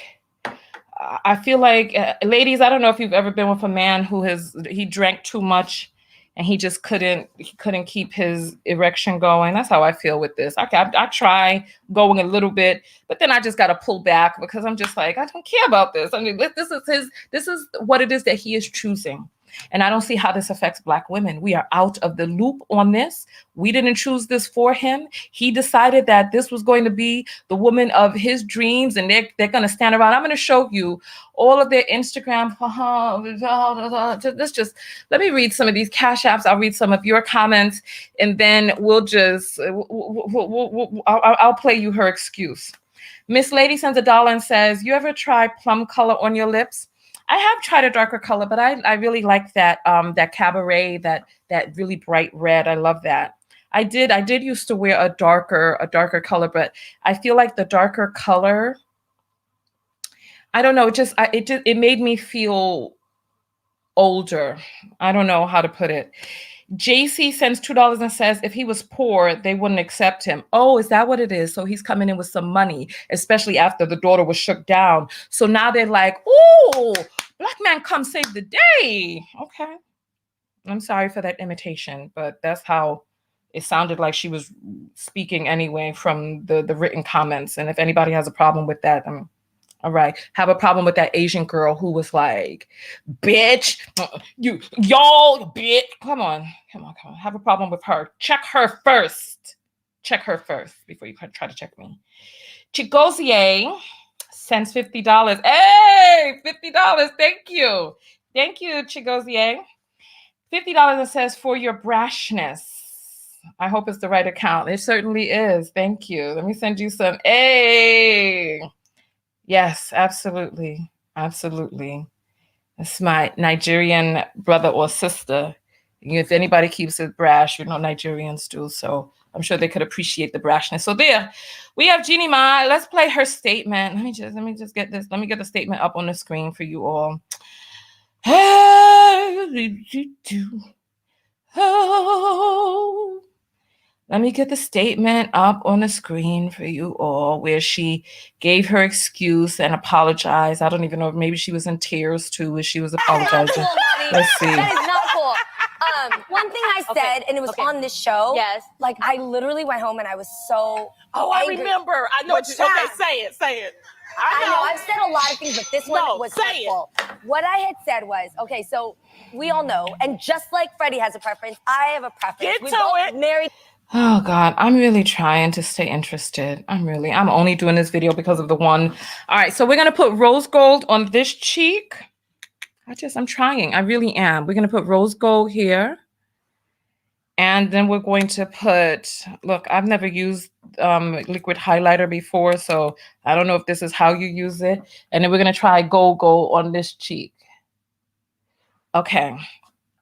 ladies, I don't know if you've ever been with a man who he drank too much and he just couldn't keep his erection going. That's how I feel with this. I try going a little bit, but then I just got to pull back because I'm just like, I don't care about this. I mean, this is what it is that he is choosing. And I don't see how this affects Black women. We are out of the loop on this. We didn't choose this for him. He decided that this was going to be the woman of his dreams, and they're going to stand around. I'm going to show you all of their Instagram. Let me read some of these Cash Apps. I'll read some of your comments, and then I'll play you her excuse. Miss Lady sends $1 and says, you ever try plum color on your lips? I have tried a darker color, but I really like that cabaret, that really bright red. I love that. I did used to wear a darker color, but I feel like the darker color, I don't know, it made me feel older. I don't know how to put it. JC sends $2 and says, if he was poor, they wouldn't accept him. Oh, is that what it is? So he's coming in with some money, especially after the daughter was shook down. So now they're like, ooh, Black man, come save the day. Okay. I'm sorry for that imitation, but that's how it sounded like she was speaking anyway from the written comments. And if anybody has a problem with that, all right. Have a problem with that Asian girl who was like, bitch, y'all, bitch. Come on. Have a problem with her. Check her first before you try to check me. Chigozier sends $50. Hey, $50. Thank you. Thank you, Chigozier. $50 and says, for your brashness. I hope it's the right account. It certainly is. Thank you. Let me send you some. Hey. Yes, absolutely. Absolutely. It's my Nigerian brother or sister. If anybody keeps it brash, Nigerians do. So I'm sure they could appreciate the brashness. So there, we have Jeanie Ma. Let's play her statement. Let me just get this. Let me get the statement up on the screen for you all. Let me get the statement up on the screen for you all, where she gave her excuse and apologized. I don't even know, maybe she was in tears too as she was apologizing. Let's see. That is not cool. One thing I said, and it was on this show. Yes. Like, I literally went home and I was so angry. I remember. I know. Okay, say it. I know. I've said a lot of things, but this one was hurtful. What I had said was, okay, so we all know, and just like Freddie has a preference, I have a preference. Get to it. Married. Oh God, I'm really trying to stay interested. I'm only doing this video because of the one. All right, so we're gonna put rose gold on this cheek. I'm trying, I really am. We're gonna put rose gold here. And then we're going to put, look, I've never used liquid highlighter before, so I don't know if this is how you use it. And then we're gonna try gold on this cheek. Okay.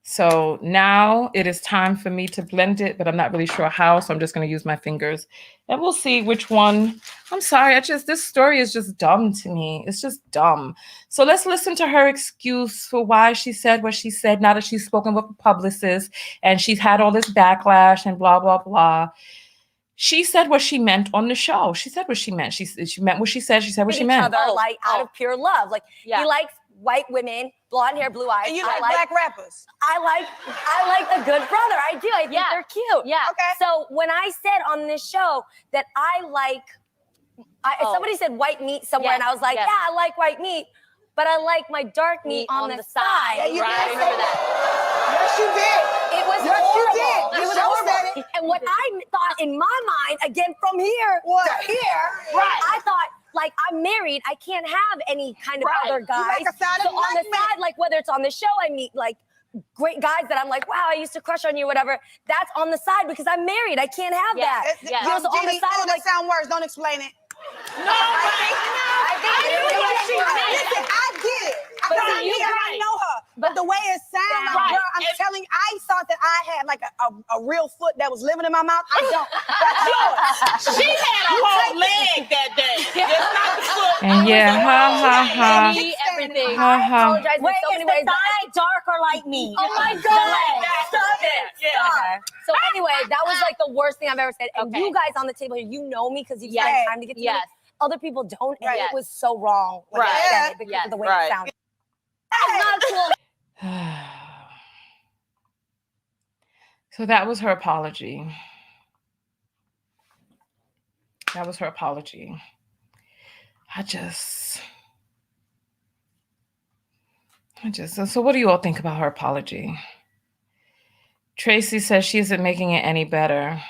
So now it is time for me to blend it, but I'm not really sure how, so I'm just going to use my fingers. And we'll see which one. I'm sorry, this story is just dumb to me. It's just dumb. So let's listen to her excuse for why she said what she said, now that she's spoken with a publicist and she's had all this backlash and blah, blah, blah. She said what she meant on the show. She said what she meant. She meant what she said. She said what she meant. Like, out of pure love. Like, he likes white women, blonde hair, blue eyes. And you like black rappers. I like the good brother. I do. I think they're cute. Yeah. Okay. So when I said on this show that somebody said white meat somewhere, and I was like, yeah, I like white meat, but I like my dark meat on the side. Yeah, you right? did say that. Yes, you did. It was horrible. It was horrible. And what I thought in my mind, again, from here to here, I thought, like, I'm married, I can't have any kind of other guys. So on the side, like, whether it's on the show, I meet like great guys that I'm like, wow, I used to crush on you, whatever. That's on the side because I'm married. I can't have that. Yeah. So on the side, like, sound words. Don't explain it. Listen, I get it. I know her. But the way it sounds like, girl, I'm telling you, I thought that I had like a real foot that was living in my mouth. I don't. That's yours. She had a whole leg that day. Just not the foot. And yeah, Everything. Ha, ha. I apologize in Wait, so is many the ways. thigh dark or like me? Oh my God. Stop it. Yeah. Stop. So anyway, that was like the worst thing I've ever said. And you guys on the table here, you know me because you've spent time to get to know me. Other people don't, and it was so wrong when I said it because of the way it sounded. That's not cool. So that was her apology. That was her apology. So what do you all think about her apology? Tracy says she isn't making it any better.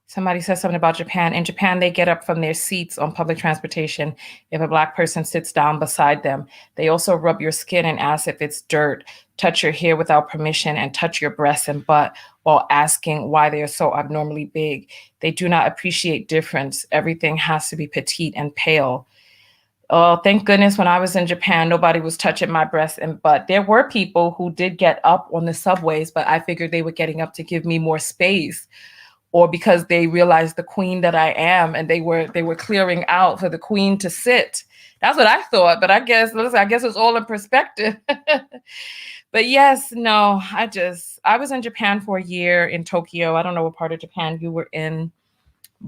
Somebody says something about Japan. In Japan, they get up from their seats on public transportation if a Black person sits down beside them. They also rub your skin and ask if it's dirt, touch your hair without permission, and touch your breasts and butt while asking why they are so abnormally big. They do not appreciate difference. Everything has to be petite and pale. Oh, thank goodness when I was in Japan, nobody was touching my breasts and butt. There were people who did get up on the subways, but I figured they were getting up to give me more space, or because they realized the queen that I am, and they were clearing out for the queen to sit. That's what I thought, but I guess it's all in perspective. But yes, no, I was in Japan for a year in Tokyo. I don't know what part of Japan you were in,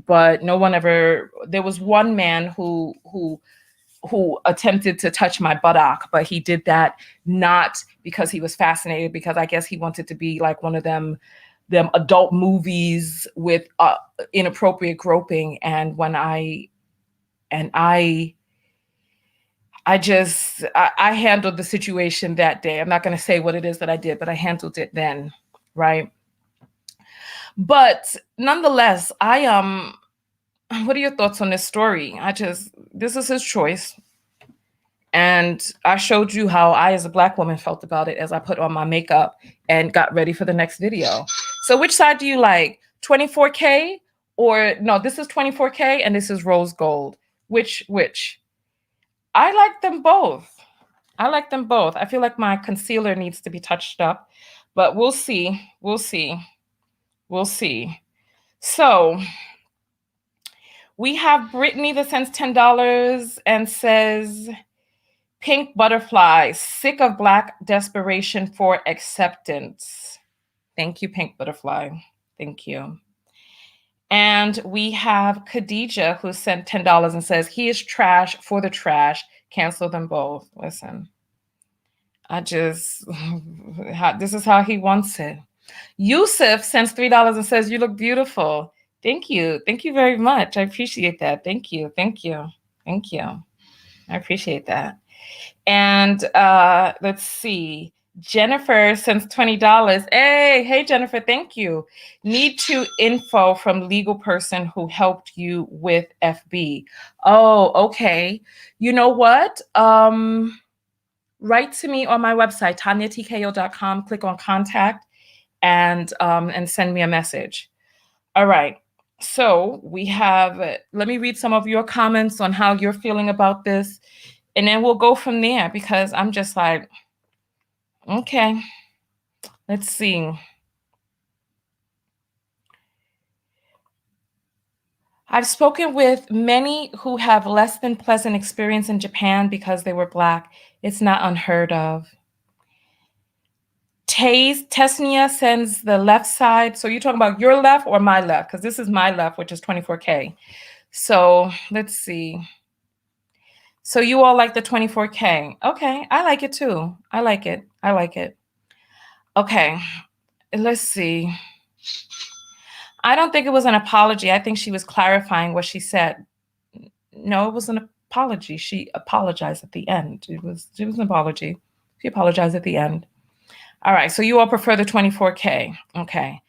but there was one man who attempted to touch my buttock, but he did that not because he was fascinated, because I guess he wanted to be like one of them adult movies with inappropriate groping. And when I handled the situation that day. I'm not going to say what it is that I did, but I handled it then, right? But nonetheless, what are your thoughts on this story? This is his choice. And I showed you how I, as a Black woman, felt about it as I put on my makeup and got ready for the next video. So which side do you like? 24K or no, this is 24K and this is rose gold. Which? I like them both. I feel like my concealer needs to be touched up, but we'll see. So we have Brittany that sends $10 and says, Pink Butterfly, sick of Black desperation for acceptance. Thank you, Pink Butterfly. Thank you. And we have Khadija who sent $10 and says, he is trash for the trash. Cancel them both. Listen, this is how he wants it. Yusuf sends $3 and says, you look beautiful. Thank you. Thank you very much. I appreciate that. Thank you. I appreciate that. And let's see. Jennifer sends $20. Hey, Jennifer, thank you. Need to info from legal person who helped you with FB. Oh, okay. You know what? Write to me on my website, tanyatko.com. Click on contact and send me a message. All right. So let me read some of your comments on how you're feeling about this. And then we'll go from there, because I'm just like, okay, let's see. I've spoken with many who have less than pleasant experience in Japan because they were Black. It's not unheard of. Tesnia sends the left side. So you're talking about your left or my left? Because this is my left, which is 24K. So let's see. So you all like the 24K. Okay, I like it too. I like it. Okay, let's see. I don't think it was an apology. I think she was clarifying what she said. No, it was an apology. She apologized at the end. It was an apology. She apologized at the end. All right, so you all prefer the 24K. Okay.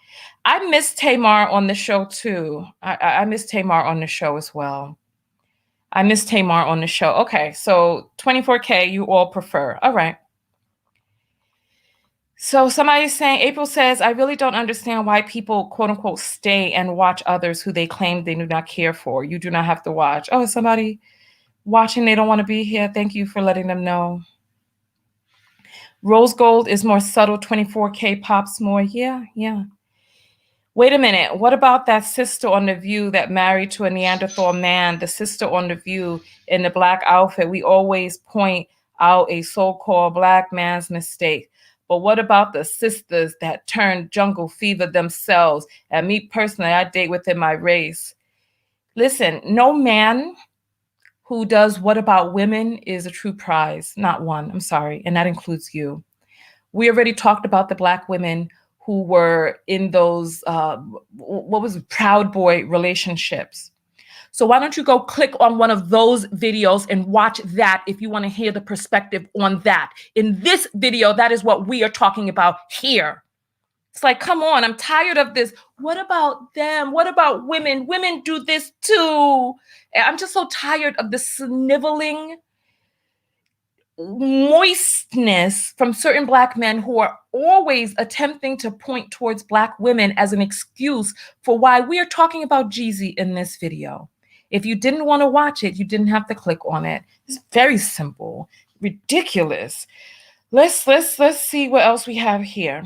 I miss Tamar on the show too. I miss Tamar on the show as well. Okay, so 24K you all prefer. All right. So somebody's saying, April says, I really don't understand why people, quote unquote, stay and watch others who they claim they do not care for. You do not have to watch. Oh, somebody watching, they don't want to be here. Thank you for letting them know. Rose gold is more subtle, 24K pops more. Yeah. Wait a minute. What about that sister on The View that married to a Neanderthal man? The sister on The View in the black outfit. We always point out a so-called black man's mistake. But what about the sisters that turned jungle fever themselves? And me personally, I date within my race. Listen, no man who does what about women is a true prize. Not one. I'm sorry. And that includes you. We already talked about the black women who were in those, Proud Boy relationships. So why don't you go click on one of those videos and watch that if you want to hear the perspective on that. In this video, that is what we are talking about here. It's like, come on, I'm tired of this. What about them? What about women? Women do this too. I'm just so tired of the sniveling moistness from certain black men who are always attempting to point towards black women as an excuse for why we are talking about Jeezy in this video. If you didn't want to watch it, you didn't have to click on it. It's very simple, ridiculous. Let's see what else we have here.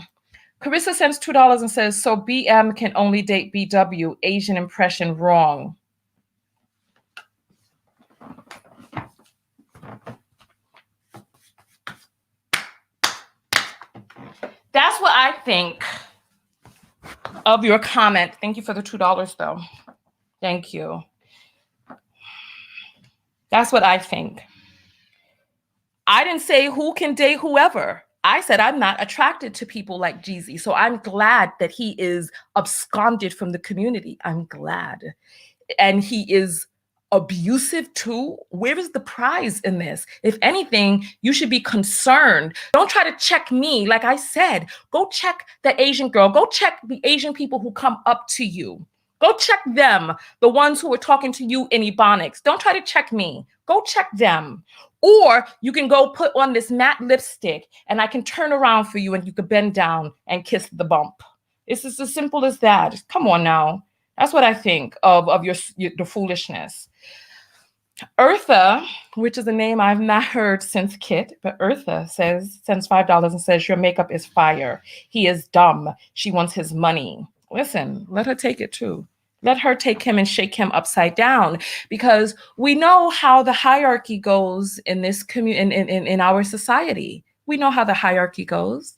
Carissa sends $2 and says, so BM can only date BW, Asian impression wrong. That's what I think of your comment. Thank you for the $2 though. Thank you. That's what I think. I didn't say who can date whoever. I said I'm not attracted to people like Jeezy. So I'm glad that he is absconded from the community. I'm glad. And he is abusive too. Where is the prize in this? If anything, you should be concerned. Don't try to check me. Like I said, go check the Asian girl. Go check the Asian people who come up to you. Go check them, the ones who are talking to you in Ebonics. Don't try to check me. Go check them. Or you can go put on this matte lipstick and I can turn around for you and you could bend down and kiss the bump. It's just as simple as that. Come on now. That's what I think of the foolishness. Eartha, which is a name I've not heard since Kit, but Eartha sends $5 and says, your makeup is fire. He is dumb. She wants his money. Listen, let her take it too. Let her take him and shake him upside down, because we know how the hierarchy goes in this in our society. We know how the hierarchy goes.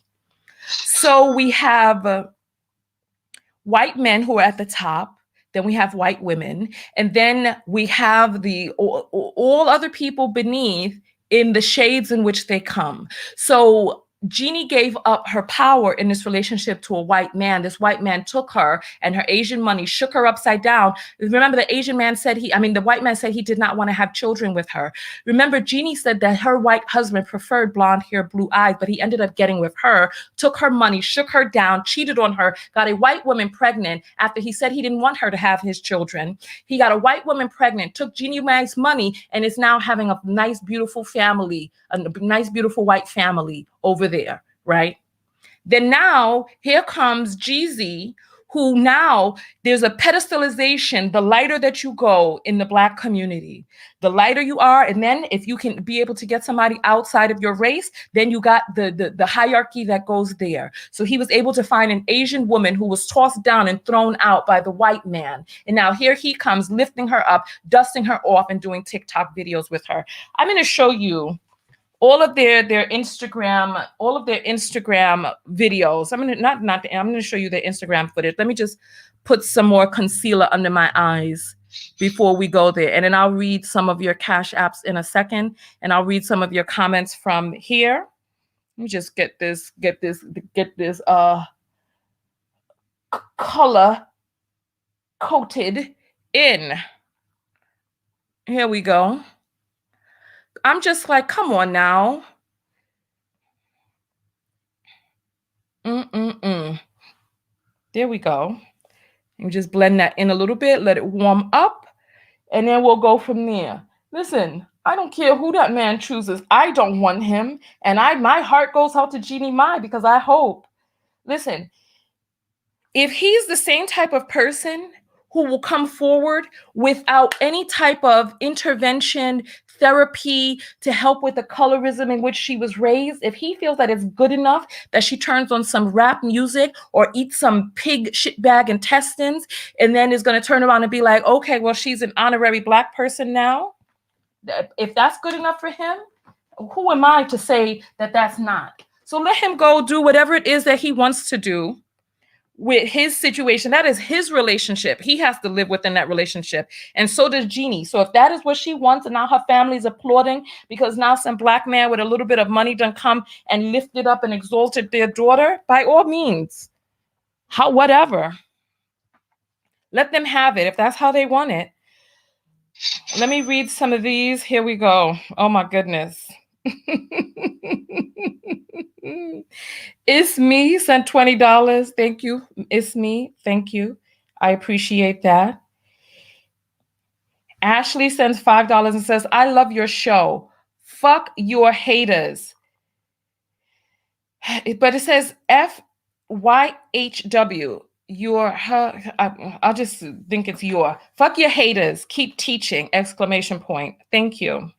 So we have white men who are at the top, then we have white women, and then we have the all other people beneath in the shades in which they come. So Jeanie gave up her power in this relationship to a white man. This white man took her and her Asian money, shook her upside down. Remember, the white man said he did not want to have children with her. Remember, Jeanie said that her white husband preferred blonde hair, blue eyes, but he ended up getting with her, took her money, shook her down, cheated on her, got a white woman pregnant after he said he didn't want her to have his children. He got a white woman pregnant, took Jeanie Mag's money, and is now having a nice, beautiful family, a nice, beautiful white family over there, right? Then now here comes Jeezy, who now there's a pedestalization. The lighter that you go in the black community, the lighter you are. And then if you can be able to get somebody outside of your race, then you got the hierarchy that goes there. So he was able to find an Asian woman who was tossed down and thrown out by the white man. And now here he comes lifting her up, dusting her off, and doing TikTok videos with her. I'm going to show you all of their Instagram videos. I'm gonna show you their Instagram footage. Let me just put some more concealer under my eyes before we go there. And then I'll read some of your Cash Apps in a second, and I'll read some of your comments from here. Let me just get this color coated in. Here we go. I'm just like, come on now. There we go. And just blend that in a little bit, let it warm up, and then we'll go from there. Listen, I don't care who that man chooses. I don't want him. And my heart goes out to Jeannie Mai because I hope. Listen, if he's the same type of person who will come forward without any type of intervention, therapy to help with the colorism in which she was raised, if he feels that it's good enough that she turns on some rap music or eats some pig shitbag intestines and then is going to turn around and be like, okay, well, she's an honorary Black person now. If that's good enough for him, who am I to say that that's not? So let him go do whatever it is that he wants to do with his situation. That is his relationship. He has to live within that relationship. And so does Jeannie. So if that is what she wants and now her family's applauding because now some Black man with a little bit of money done come and lifted up and exalted their daughter, by all means, whatever. Let them have it if that's how they want it. Let me read some of these. Here we go. Oh my goodness. It's me sent $20. Thank you. It's me. Thank you. I appreciate that. Ashley sends $5 and says, I love your show. Fuck your haters. But it says FYHW. I'll just think it's your. Fuck your haters. Keep teaching. Exclamation point. Thank you.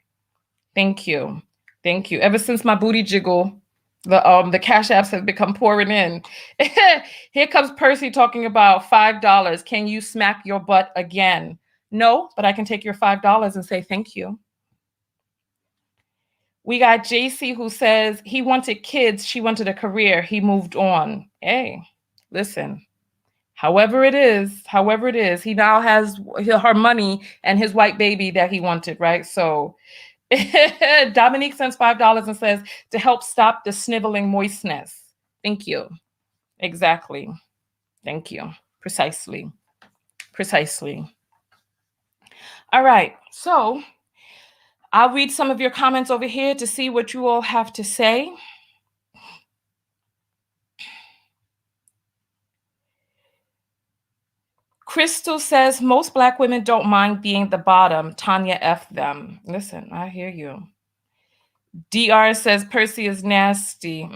Thank you. Thank you. Ever since my booty jiggle, the cash apps have become pouring in. Here comes Percy talking about $5. Can you smack your butt again? No, but I can take your $5 and say thank you. We got JC who says he wanted kids, she wanted a career, he moved on. Hey, listen. However it is, he now has her money and his white baby that he wanted, right? So Dominique sends $5 and says, to help stop the sniveling moistness. Thank you. Exactly. Thank you. Precisely. All right. So I'll read some of your comments over here to see what you all have to say. Crystal says, most Black women don't mind being the bottom. Tanya F them. Listen, I hear you. DR says, Percy is nasty.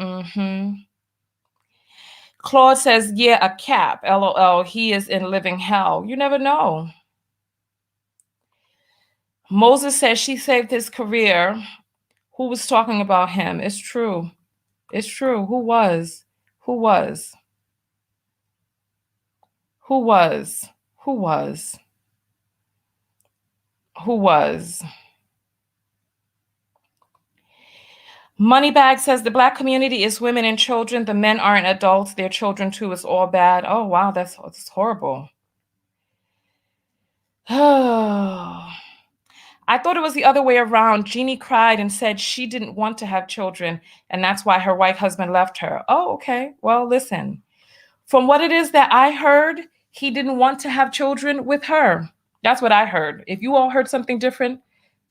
Claude says, yeah, a cap. LOL, he is in living hell. You never know. Moses says she saved his career. Who was talking about him? It's true. It's true. Who was? Moneybag says the Black community is women and children. The men aren't adults. They're children too. It's all bad. Oh, wow. That's horrible. Oh. I thought it was the other way around. Jeannie cried and said she didn't want to have children, and that's why her white husband left her. Oh, okay. Well, listen. From what it is that I heard, he didn't want to have children with her. That's what I heard. If you all heard something different,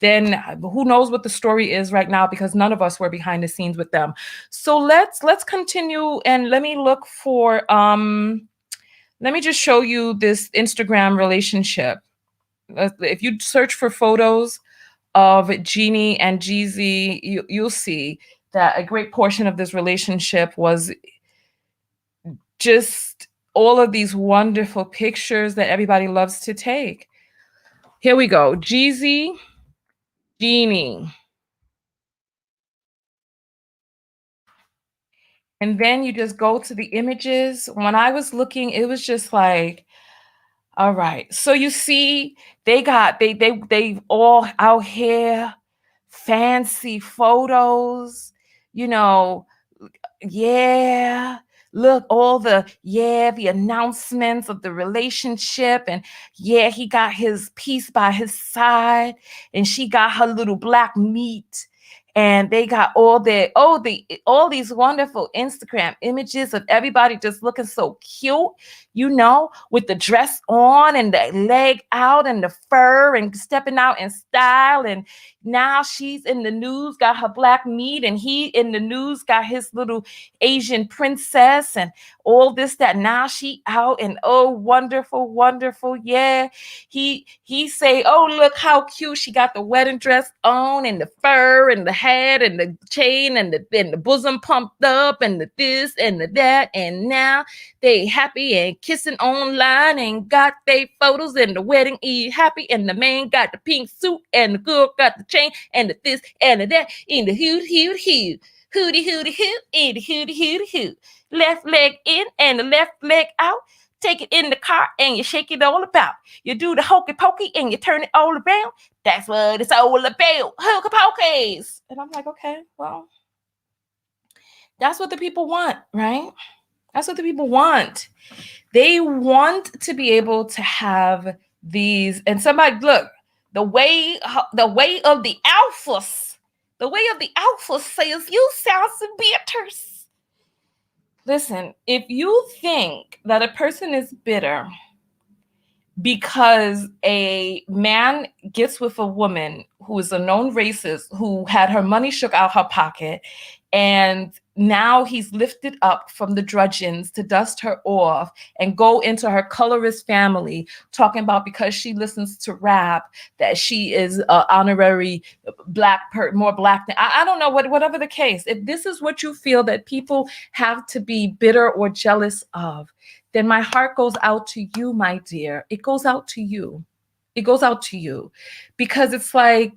then who knows what the story is right now, because none of us were behind the scenes with them. So let's continue, and let me look for, let me just show you this Instagram relationship. If you search for photos of Jeannie and Jeezy, you'll see that a great portion of this relationship was just all of these wonderful pictures that everybody loves to take. Here we go. Jeezy, Jeannie. And then you just go to the images. When I was looking, it was just like, all right. So you see, they all out here, fancy photos, yeah. Look, all the announcements of the relationship, and yeah, he got his piece by his side, and she got her little black meat, and they got all these wonderful Instagram images of everybody just looking so cute, you know, with the dress on and the leg out and the fur and stepping out in style. And now she's in the news, got her black meat, and he in the news got his little Asian princess and all this, that. Now she out and oh, wonderful, wonderful. Yeah. He say, oh, look how cute. She got the wedding dress on and the fur and the hat and the chain and the bosom pumped up and the this and the that. And now they happy and kissing online and got they photos and the wedding eve happy. And the man got the pink suit and the girl got the chain and the this and the that in the hoot, hoot, hoot. Hooty, hooty, hoot, in the hooty, hooty, hoot. Left leg in and the left leg out. Take it in the car and you shake it all about. You do the hokey pokey and you turn it all around. That's what it's all about. Hokey pokeys. And I'm like, okay, well, that's what the people want, right? That's what the people want. They want to be able to have these. And somebody, look, the way of the alphas. The way of the alphas says you sound some bitters. Listen, if you think that a person is bitter because a man gets with a woman who is a known racist, who had her money shook out her pocket, and now he's lifted up from the drudgeons to dust her off and go into her colorist family, talking about because she listens to rap that she is an honorary more black than I don't know, whatever the case. If this is what you feel that people have to be bitter or jealous of, then my heart goes out to you, my dear. It goes out to you. It goes out to you because it's like,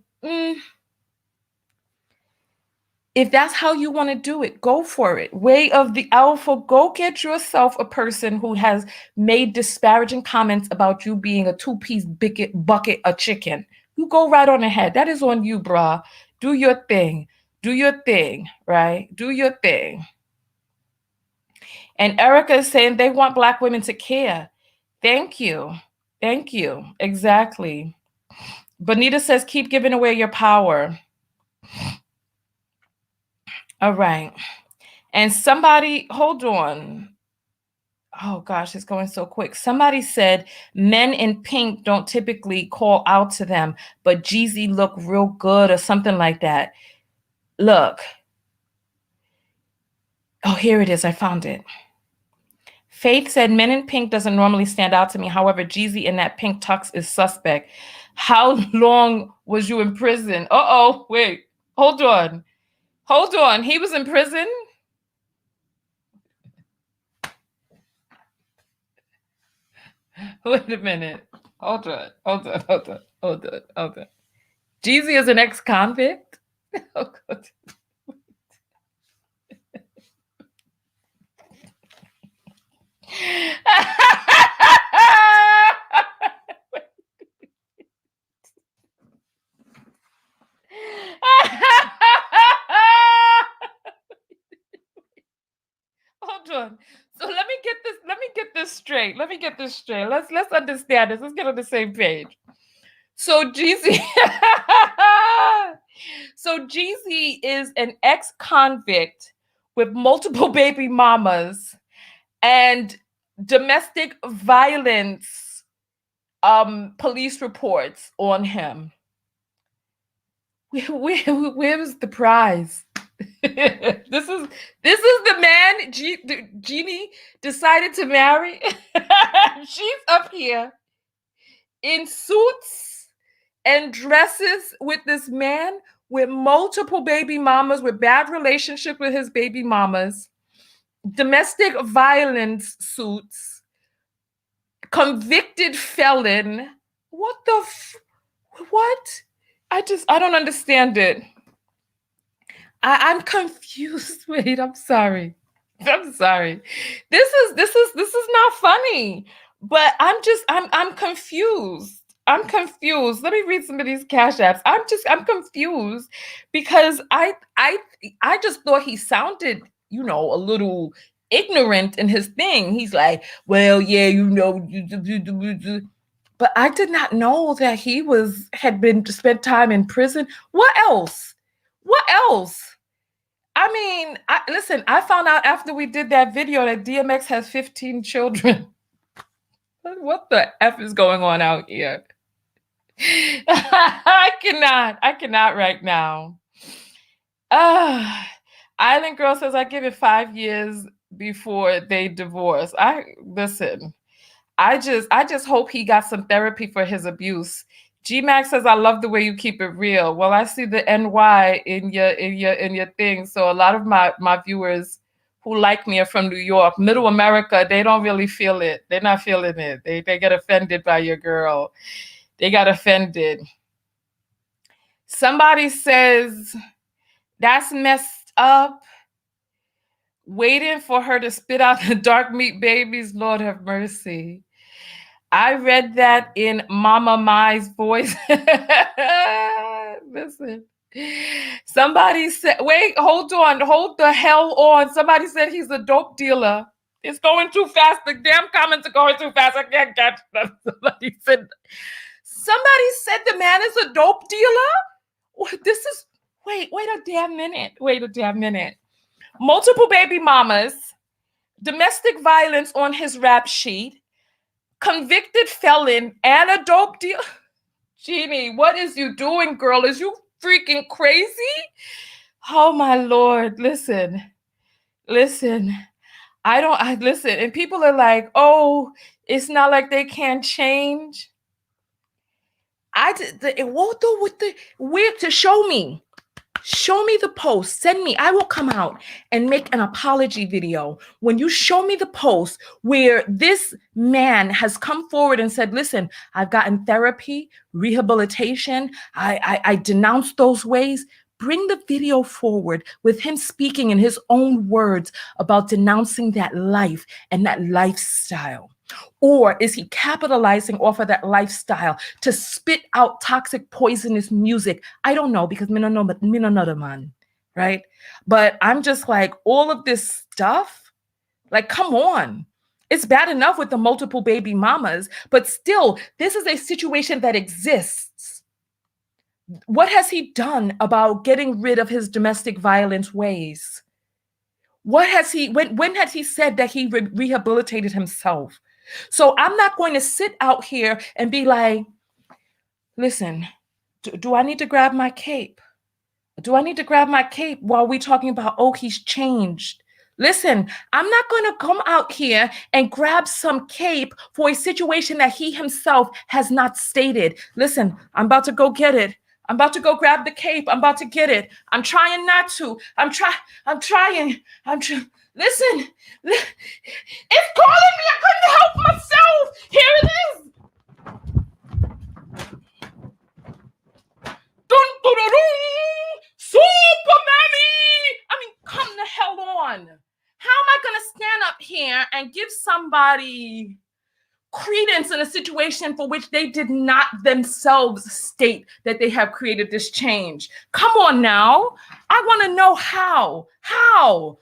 if that's how you want to do it, go for it. Way of the alpha, go get yourself a person who has made disparaging comments about you being a two-piece bucket of chicken. You go right on ahead. That is on you, brah. Do your thing. Do your thing, right? Do your thing. And Erica is saying they want Black women to care. Thank you. Thank you. Exactly. Bonita says, keep giving away your power. All right. And somebody, hold on. Oh gosh, it's going so quick. Somebody said men in pink don't typically call out to them, but Jeezy look real good or something like that. Look. Oh, here it is. I found it. Faith said men in pink doesn't normally stand out to me. However, Jeezy in that pink tux is suspect. How long was you in prison? Uh-oh, wait. Hold on. Hold on. He was in prison? Wait a minute. Hold on. Jeezy is an ex-convict? Oh, God. Hold on. So let me get this straight. Let's understand this. Let's get on the same page. So Jeezy is an ex-convict with multiple baby mamas and domestic violence police reports on him. Where's the prize? This is the man Jeanie decided to marry. She's up here in suits and dresses with this man with multiple baby mamas, with bad relationship with his baby mamas, domestic violence suits, convicted felon. What the what? I don't understand it. I'm confused. Wait, I'm sorry. This is not funny, but I'm confused. I'm confused. Let me read some of these cash apps. I'm confused because I just thought he sounded, you know, a little ignorant in his thing. He's like, well, yeah, you know, but I did not know that he had been spent time in prison. What else? What else? I mean, listen, I found out after we did that video that DMX has 15 children. What the F is going on out here? I cannot right now. Island Girl says, I give it 5 years before they divorce. Listen, I just hope he got some therapy for his abuse. G-Max says, I love the way you keep it real. Well, I see the NY in your thing. So a lot of my viewers who like me are from New York. Middle America, they don't really feel it. They're not feeling it. They get offended by your girl. They got offended. Somebody says, that's messed up. Waiting for her to spit out the dark meat babies. Lord have mercy. I read that in Mama Mai's voice. Listen. Somebody said, wait, hold on. Hold the hell on. Somebody said he's a dope dealer. It's going too fast. The damn comments are going too fast. I can't catch them. Somebody said the man is a dope dealer? This is, wait a damn minute. Wait a damn minute. Multiple baby mamas, domestic violence on his rap sheet, convicted felon, and a dope dealer. Jeanie, what is you doing, girl? Is you freaking crazy? Oh my Lord, listen. Listen. And people are like, oh, it's not like they can't change. To show me. Show me the post. Send me. I will come out and make an apology video. When you show me the post where this man has come forward and said, listen, I've gotten therapy, rehabilitation. I denounce those ways. Bring the video forward with him speaking in his own words about denouncing that life and that lifestyle. Or is he capitalizing off of that lifestyle to spit out toxic, poisonous music? I don't know, because me no know the man, right? But I'm just like, all of this stuff, like, come on. It's bad enough with the multiple baby mamas, but still, this is a situation that exists. What has he done about getting rid of his domestic violence ways? When has he said that he rehabilitated himself? So I'm not going to sit out here and be like, listen, do I need to grab my cape? Do I need to grab my cape while we're talking about, oh, he's changed? Listen, I'm not going to come out here and grab some cape for a situation that he himself has not stated. Listen, I'm about to go get it. I'm about to go grab the cape. I'm about to get it. I'm trying not to. I'm trying. Listen, it's calling me. I couldn't help myself. Here it is. Dun, dun, dun, dun. Superman-y. I mean, come the hell on. How am I going to stand up here and give somebody credence in a situation for which they did not themselves state that they have created this change? Come on now. I want to know how. How?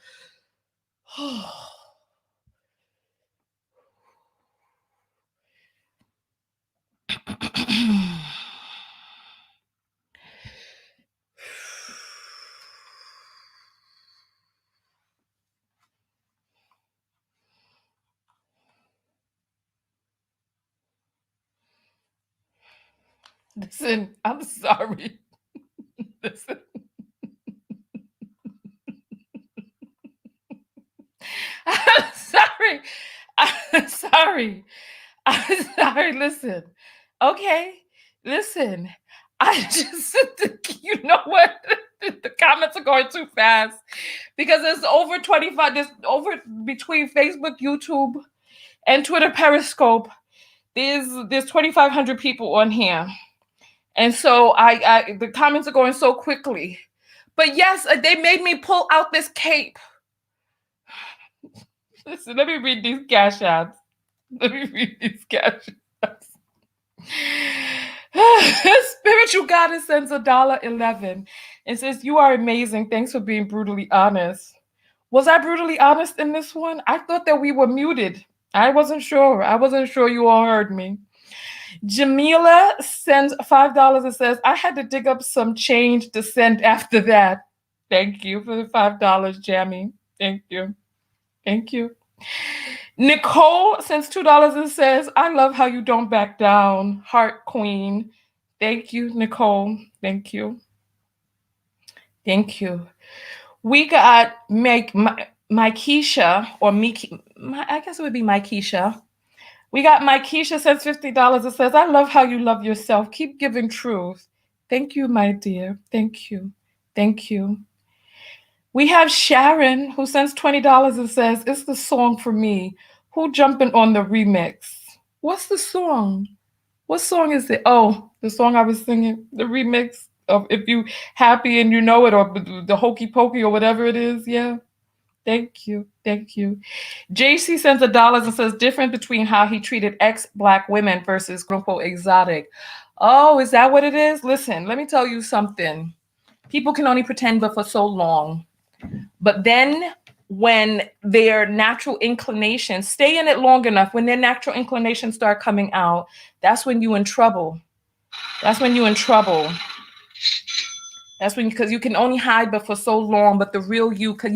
Listen, I'm sorry. Listen. I'm sorry. I'm sorry. I'm sorry. Listen. Okay. Listen. I just, you know what? The comments are going too fast because there's over 25, there's over between Facebook, YouTube, and Twitter Periscope. There's 2,500 people on here. And so the comments are going so quickly. But yes, they made me pull out this cape. Listen, let me read these cash apps. Spiritual Goddess sends $1.11 and says, you are amazing. Thanks for being brutally honest. Was I brutally honest in this one? I thought that we were muted. I wasn't sure. You all heard me. Jamila sends $5 and says, I had to dig up some change to send after that. Thank you for the $5, Jamie. Thank you. Thank you. Nicole sends $2 and says, I love how you don't back down. Heart Queen. Thank you, Nicole. Thank you. Thank you. We got Mikeisha, or I guess it would be Mikeisha. We got Mikeisha sends $50 and says, I love how you love yourself. Keep giving truth. Thank you, my dear. Thank you. Thank you. We have Sharon who sends $20 and says, it's the song for me. Who jumping on the remix? What's the song? What song is it? Oh, the song I was singing, the remix of If You Happy and You Know It, or the Hokey Pokey, or whatever it is. Yeah. Thank you. Thank you. JC sends $1 and says, difference between how he treated ex-Black women versus quote unquote exotic. Oh, is that what it is? Listen, let me tell you something. People can only pretend but for so long. But then when their natural inclinations, stay in it long enough, when their natural inclinations start coming out, that's when you're in trouble. That's when you're in trouble. That's when, because you can only hide but for so long, but the real you, because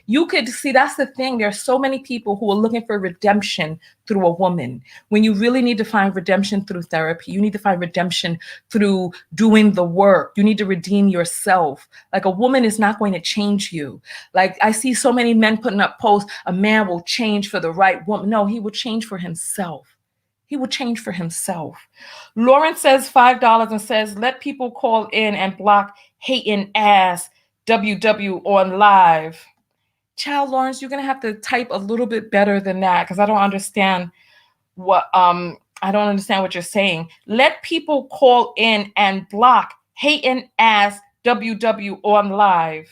you could see, that's the thing. There's so many people who are looking for redemption through a woman, when you really need to find redemption through therapy. You need to find redemption through doing the work. You need to redeem yourself. Like, a woman is not going to change you. Like, I see so many men putting up posts, a man will change for the right woman. No, he will change for himself. He will change for himself. Lauren says $5 and says, let people call in and block hating ass WW on live. Child, Lawrence, you're gonna have to type a little bit better than that, because I don't understand what you're saying. Let people call in and block hating ass WW on live.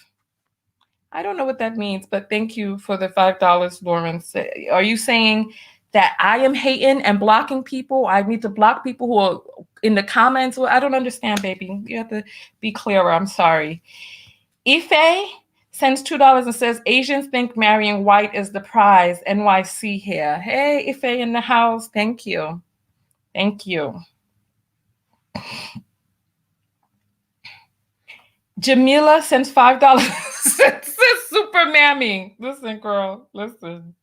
I don't know what that means, but thank you for the $5, Lawrence. Are you saying that I am hating and blocking people? I need to block people who are in the comments? Well, I don't understand, baby. You have to be clearer. I'm sorry. Ife sends $2 and says, Asians think marrying white is the prize. NYC here. Hey, Ife in the house. Thank you. Thank you. Jamila sends $5. Says Super Mammy. Listen, girl. Listen.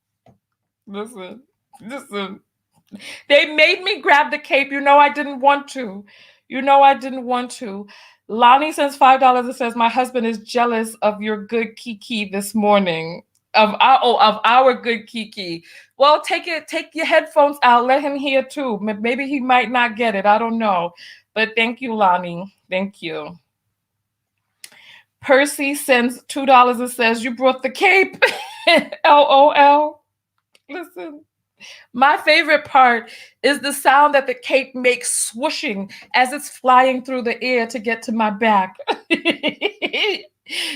They made me grab the cape. You know I didn't want to. Lonnie sends $5 and says, my husband is jealous of your good Kiki this morning. Of our good Kiki. Well, take your headphones out. Let him hear too. Maybe he might not get it. I don't know. But thank you, Lonnie. Thank you. Percy sends $2 and says, you brought the cape. LOL. Listen. My favorite part is the sound that the cape makes swooshing as it's flying through the air to get to my back.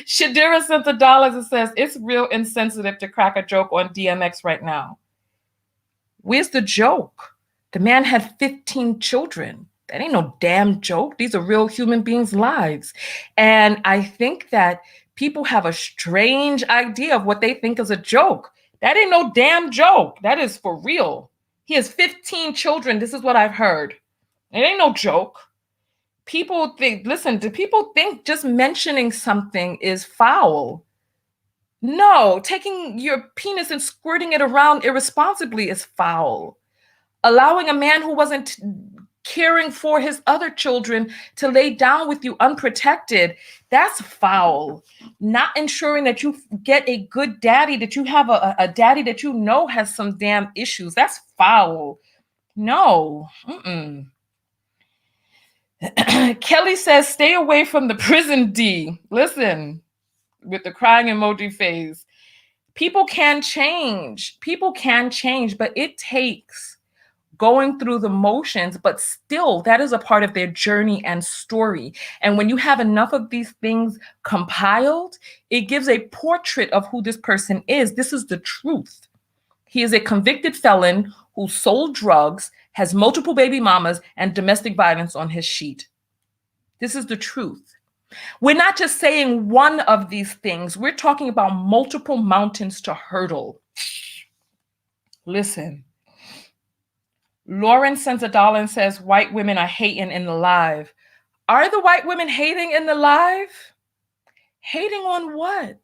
Shadira sent $1 and says, it's real insensitive to crack a joke on DMX right now. Where's the joke? The man had 15 children. That ain't no damn joke. These are real human beings' lives. And I think that people have a strange idea of what they think is a joke. That ain't no damn joke. That is for real. He has 15 children. This is what I've heard. It ain't no joke. People think, listen, do people think just mentioning something is foul? No, taking your penis and squirting it around irresponsibly is foul. Allowing a man who wasn't caring for his other children to lay down with you unprotected, that's foul. Not ensuring that you get a good daddy, that you have a daddy that you know has some damn issues, that's foul. No. Kelly says, stay away from the prison D. Listen, with the crying emoji face. People can change, but it takes going through the motions, but still that is a part of their journey and story. And when you have enough of these things compiled, it gives a portrait of who this person is. This is the truth. He is a convicted felon who sold drugs, has multiple baby mamas, and domestic violence on his sheet. This is the truth. We're not just saying one of these things. We're talking about multiple mountains to hurdle. Listen. Lauren sends $1 and says, white women are hating in the live. Are the white women hating in the live? Hating on what?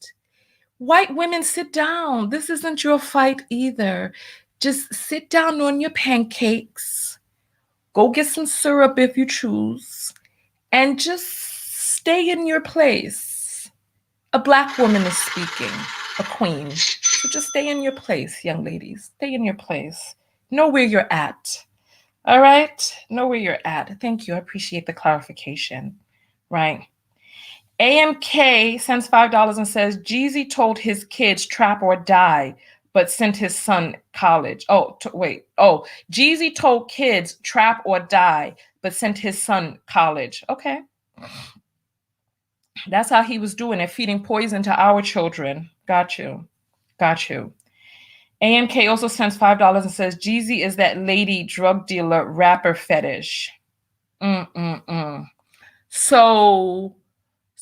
White women, sit down. This isn't your fight either. Just sit down on your pancakes. Go get some syrup if you choose. And just stay in your place. A Black woman is speaking, a queen. So just stay in your place, young ladies. Stay in your place. Know where you're at. All right? Know where you're at. Thank you. I appreciate the clarification. Right. AMK sends $5 and says, Jeezy told his kids trap or die, but sent his son college. Jeezy told kids trap or die, but sent his son college. Okay. That's how he was doing it, feeding poison to our children. Got you. Got you. AMK also sends $5 and says, Jeezy is that lady drug dealer rapper fetish. So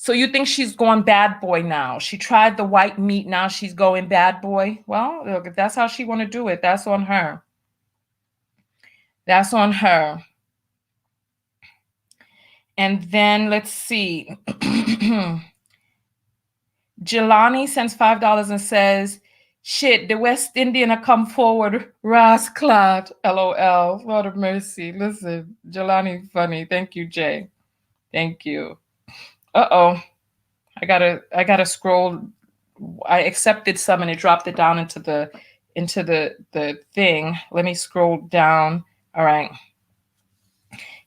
you think she's going bad boy now? She tried the white meat, now she's going bad boy? Well, look, if that's how she want to do it, that's on her. That's on her. And then let's see. Jelani sends $5 and says, shit, the West Indian come forward, rasclad, LOL, Lord of mercy. Listen, Jelani, funny. Thank you, Jay. Thank you. Uh-oh. I gotta scroll. I accepted some and it dropped it down into the thing. Let me scroll down. All right.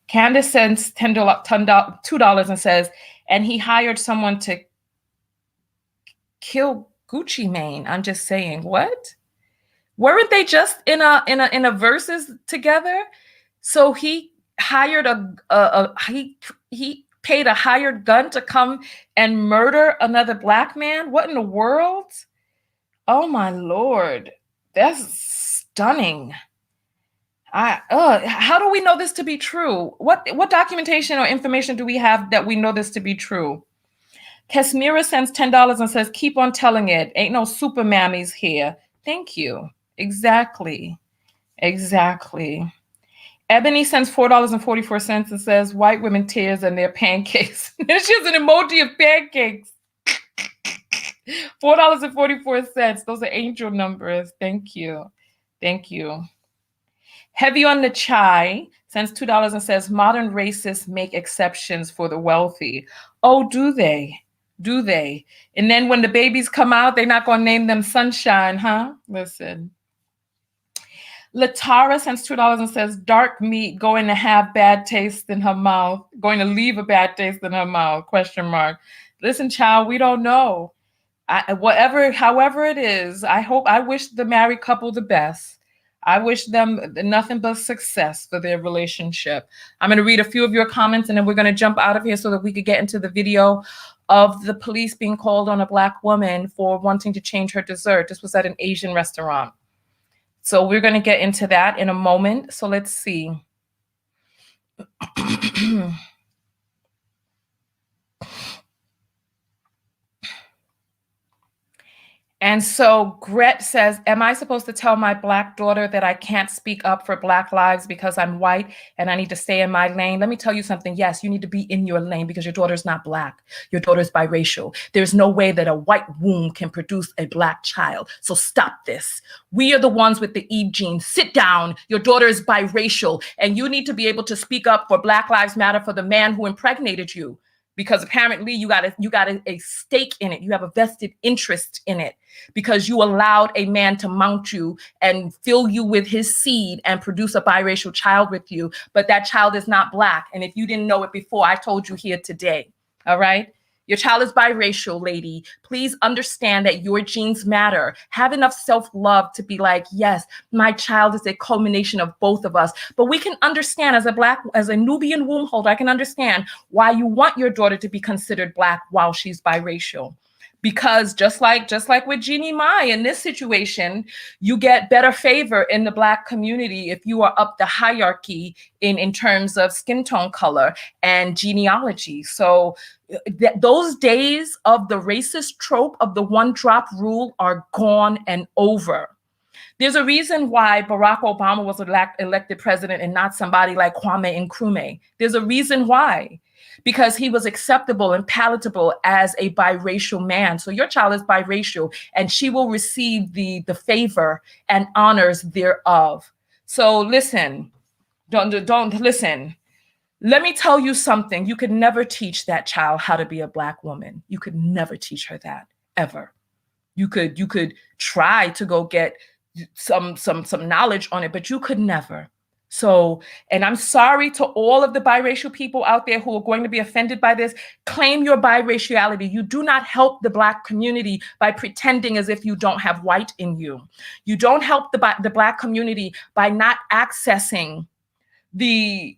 Candace sends $2 and says, and he hired someone to kill Gucci Mane. I'm just saying, what? Weren't they just in a verses together? So he hired he paid a hired gun to come and murder another Black man? What in the world? Oh my Lord, that's stunning. How do we know this to be true? What documentation or information do we have that we know this to be true? Kesmira sends $10 and says, keep on telling it. Ain't no super mammies here. Thank you. Exactly. Exactly. Ebony sends $4.44 and says, white women tears and their pancakes. She has an emoji of pancakes. $4.44. Those are angel numbers. Thank you. Thank you. Heavy on the chai sends $2 and says, modern racists make exceptions for the wealthy. Oh, do they? Do they? And then when the babies come out, they're not going to name them Sunshine, huh? Listen. Latara sends $2 and says, dark meat going to have bad taste in her mouth, going to leave a bad taste in her mouth, question mark. Listen, child, we don't know. However it is, I wish the married couple the best. I wish them nothing but success for their relationship. I'm going to read a few of your comments and then we're going to jump out of here so that we could get into the video of the police being called on a Black woman for wanting to change her dessert. This was at an Asian restaurant. So we're going to get into that in a moment. So let's see. And so Gret says, am I supposed to tell my Black daughter that I can't speak up for Black lives because I'm white and I need to stay in my lane? Let me tell you something. Yes, you need to be in your lane because your daughter's not Black. Your daughter's biracial. There's no way that a white womb can produce a Black child. So stop this. We are the ones with the Eve gene. Sit down. Your daughter is biracial and you need to be able to speak up for Black Lives Matter for the man who impregnated you. Because apparently you got a stake in it. You have a vested interest in it because you allowed a man to mount you and fill you with his seed and produce a biracial child with you. But that child is not Black. And if you didn't know it before, I told you here today. All right. Your child is biracial, lady. Please understand that your genes matter. Have enough self-love to be like, yes, my child is a culmination of both of us. But we can understand as a Nubian womb holder, I can understand why you want your daughter to be considered Black while she's biracial. Because just like with Jeannie Mai in this situation, you get better favor in the Black community if you are up the hierarchy in terms of skin tone color and genealogy. So those days of the racist trope of the one drop rule are gone and over. There's a reason why Barack Obama was elected president and not somebody like Kwame Nkrumah. There's a reason why. Because he was acceptable and palatable as a biracial man. So your child is biracial, and she will receive the favor and honors thereof. So listen, don't listen. Let me tell you something. You could never teach that child how to be a Black woman. You could never teach her that, ever. You could try to go get some knowledge on it, but you could never. So, and I'm sorry to all of the biracial people out there who are going to be offended by this. Claim your biraciality. You do not help the Black community by pretending as if you don't have white in you. You don't help the Black community by not accessing the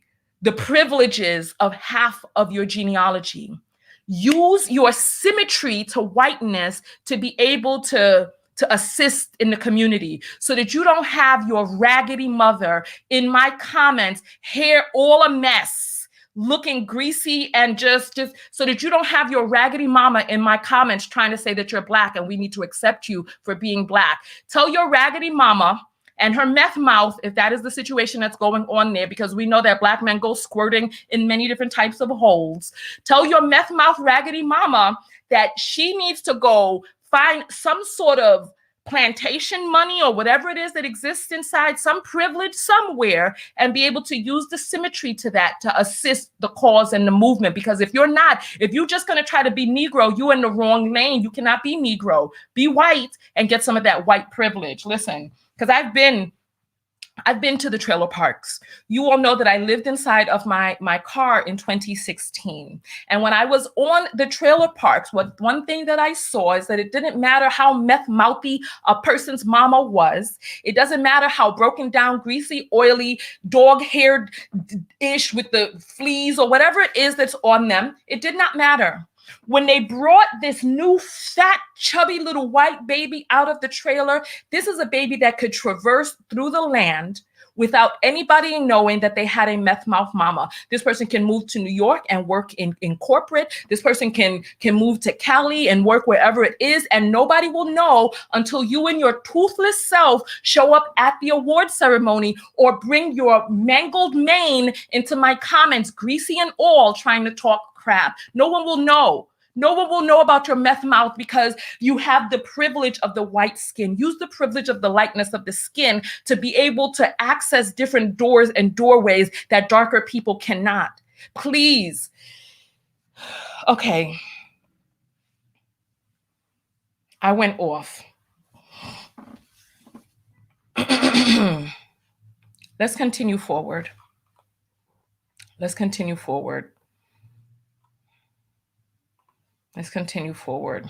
privileges of half of your genealogy. Use your symmetry to whiteness to be able to assist in the community, so that you don't have your raggedy mother in my comments, hair all a mess, looking greasy, and just so that you don't have your raggedy mama in my comments trying to say that you're Black and we need to accept you for being Black. Tell your raggedy mama and her meth mouth, if that is the situation that's going on there, because we know that Black men go squirting in many different types of holes. Tell your meth mouth raggedy mama that she needs to go find some sort of plantation money or whatever it is that exists inside, some privilege somewhere, and be able to use the symmetry to that to assist the cause and the movement. Because if you're just going to try to be Negro, you're in the wrong lane. You cannot be Negro. Be white and get some of that white privilege. Listen, because I've been to the trailer parks. You all know that I lived inside of my car in 2016. And when I was on the trailer parks, one thing that I saw is that it didn't matter how meth-mouthy a person's mama was. It doesn't matter how broken down, greasy, oily, dog-haired-ish with the fleas or whatever it is that's on them. It did not matter. When they brought this new fat, chubby little white baby out of the trailer, this is a baby that could traverse through the land without anybody knowing that they had a meth mouth mama. This person can move to New York and work in corporate. This person can move to Cali and work wherever it is, and nobody will know until you and your toothless self show up at the award ceremony or bring your mangled mane into my comments, greasy and all, trying to talk crap. No one will know. No one will know about your meth mouth because you have the privilege of the white skin. Use the privilege of the lightness of the skin to be able to access different doors and doorways that darker people cannot. Please. Okay. I went off. Let's continue forward. Let's continue forward. Let's continue forward.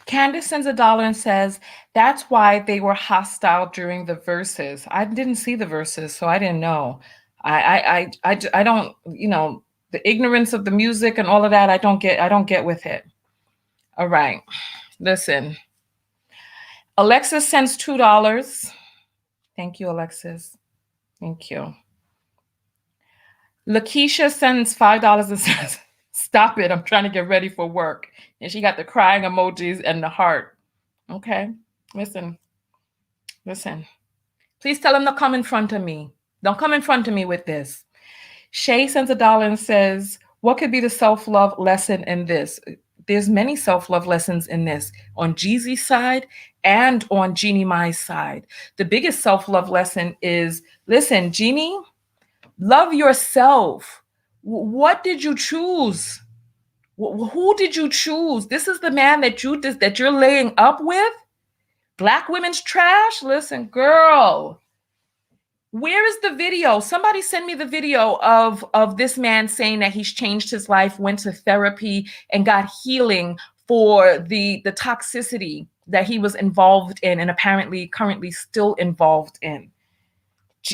Candace sends $1 and says, that's why they were hostile during the verses. I didn't see the verses, so I didn't know. I don't, the ignorance of the music and all of that, I don't get with it. All right, listen. Alexis sends $2. Thank you, Alexis. Thank you. Lakeisha sends $5 and says, stop it, I'm trying to get ready for work. And she got the crying emojis and the heart. Okay, listen. Please tell them to come in front of me. Don't come in front of me with this. Shay sends $1 and says, what could be the self-love lesson in this? There's many self-love lessons in this, on Jeezy's side and on Jeanie Mai's side. The biggest self-love lesson is, listen, Jeanie, love yourself. What did you choose? Who did you choose? This is the man that you're laying up with? Black women's trash? Listen, girl, Where is the video? Somebody send me the video of this man saying that he's changed his life, went to therapy, and got healing for the toxicity that he was involved in and apparently currently still involved in.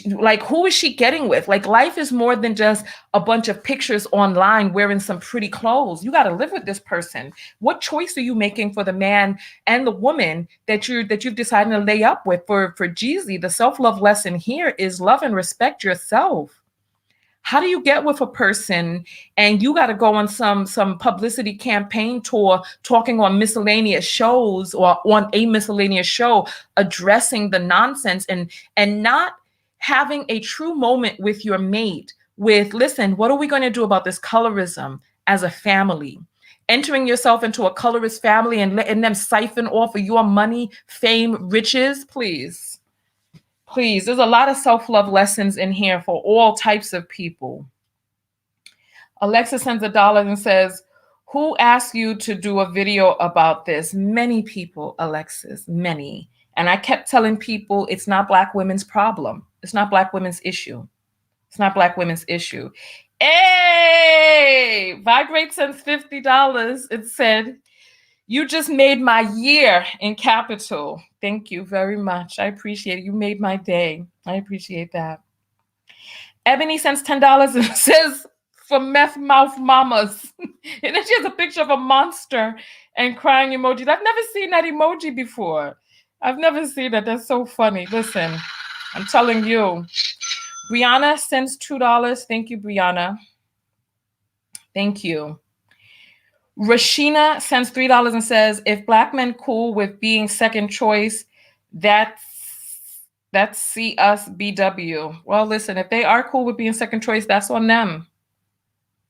Like, who is she getting with? Like, life is more than just a bunch of pictures online wearing some pretty clothes. You got to live with this person. What choice are you making for the man and the woman that you've decided to lay up with? For Jeezy, the self-love lesson here is love and respect yourself. How do you get with a person and you got to go on some publicity campaign tour talking on miscellaneous shows or on a miscellaneous show addressing the nonsense and not having a true moment with your mate with, listen, what are we going to do about this colorism as a family? Entering yourself into a colorist family and letting them siphon off of your money, fame, riches, please. Please, there's a lot of self-love lessons in here for all types of people. Alexa sends $1 and says, who asked you to do a video about this? Many people, Alexis, many. And I kept telling people it's not Black women's problem. It's not Black women's issue. It's not Black women's issue. Hey, Vibrate sends $50. It said, you just made my year in capital. Thank you very much. I appreciate it. You made my day. I appreciate that. Ebony sends $10 and says, for meth mouth mamas. And then she has a picture of a monster and crying emoji. I've never seen that emoji before. I've never seen that. That's so funny. Listen, I'm telling you. Brianna sends $2. Thank you, Brianna. Thank you. Rashina sends $3 and says, if Black men cool with being second choice, that's see us BW. Well, listen, if they are cool with being second choice, that's on them.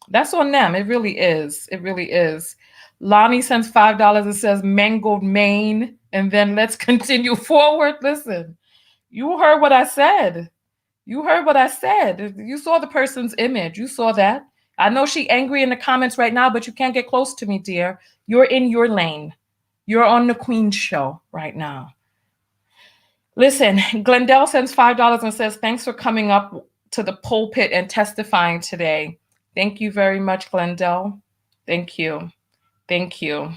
That's on them. It really is. It really is. Lonnie sends $5 and says, mangled mane. And then let's continue forward. Listen, you heard what I said. You heard what I said. You saw the person's image. You saw that. I know she's angry in the comments right now, but you can't get close to me, dear. You're in your lane. You're on the Queen show right now. Listen, Glendale sends $5 and says, thanks for coming up to the pulpit and testifying today. Thank you very much, Glendale. Thank you. Thank you.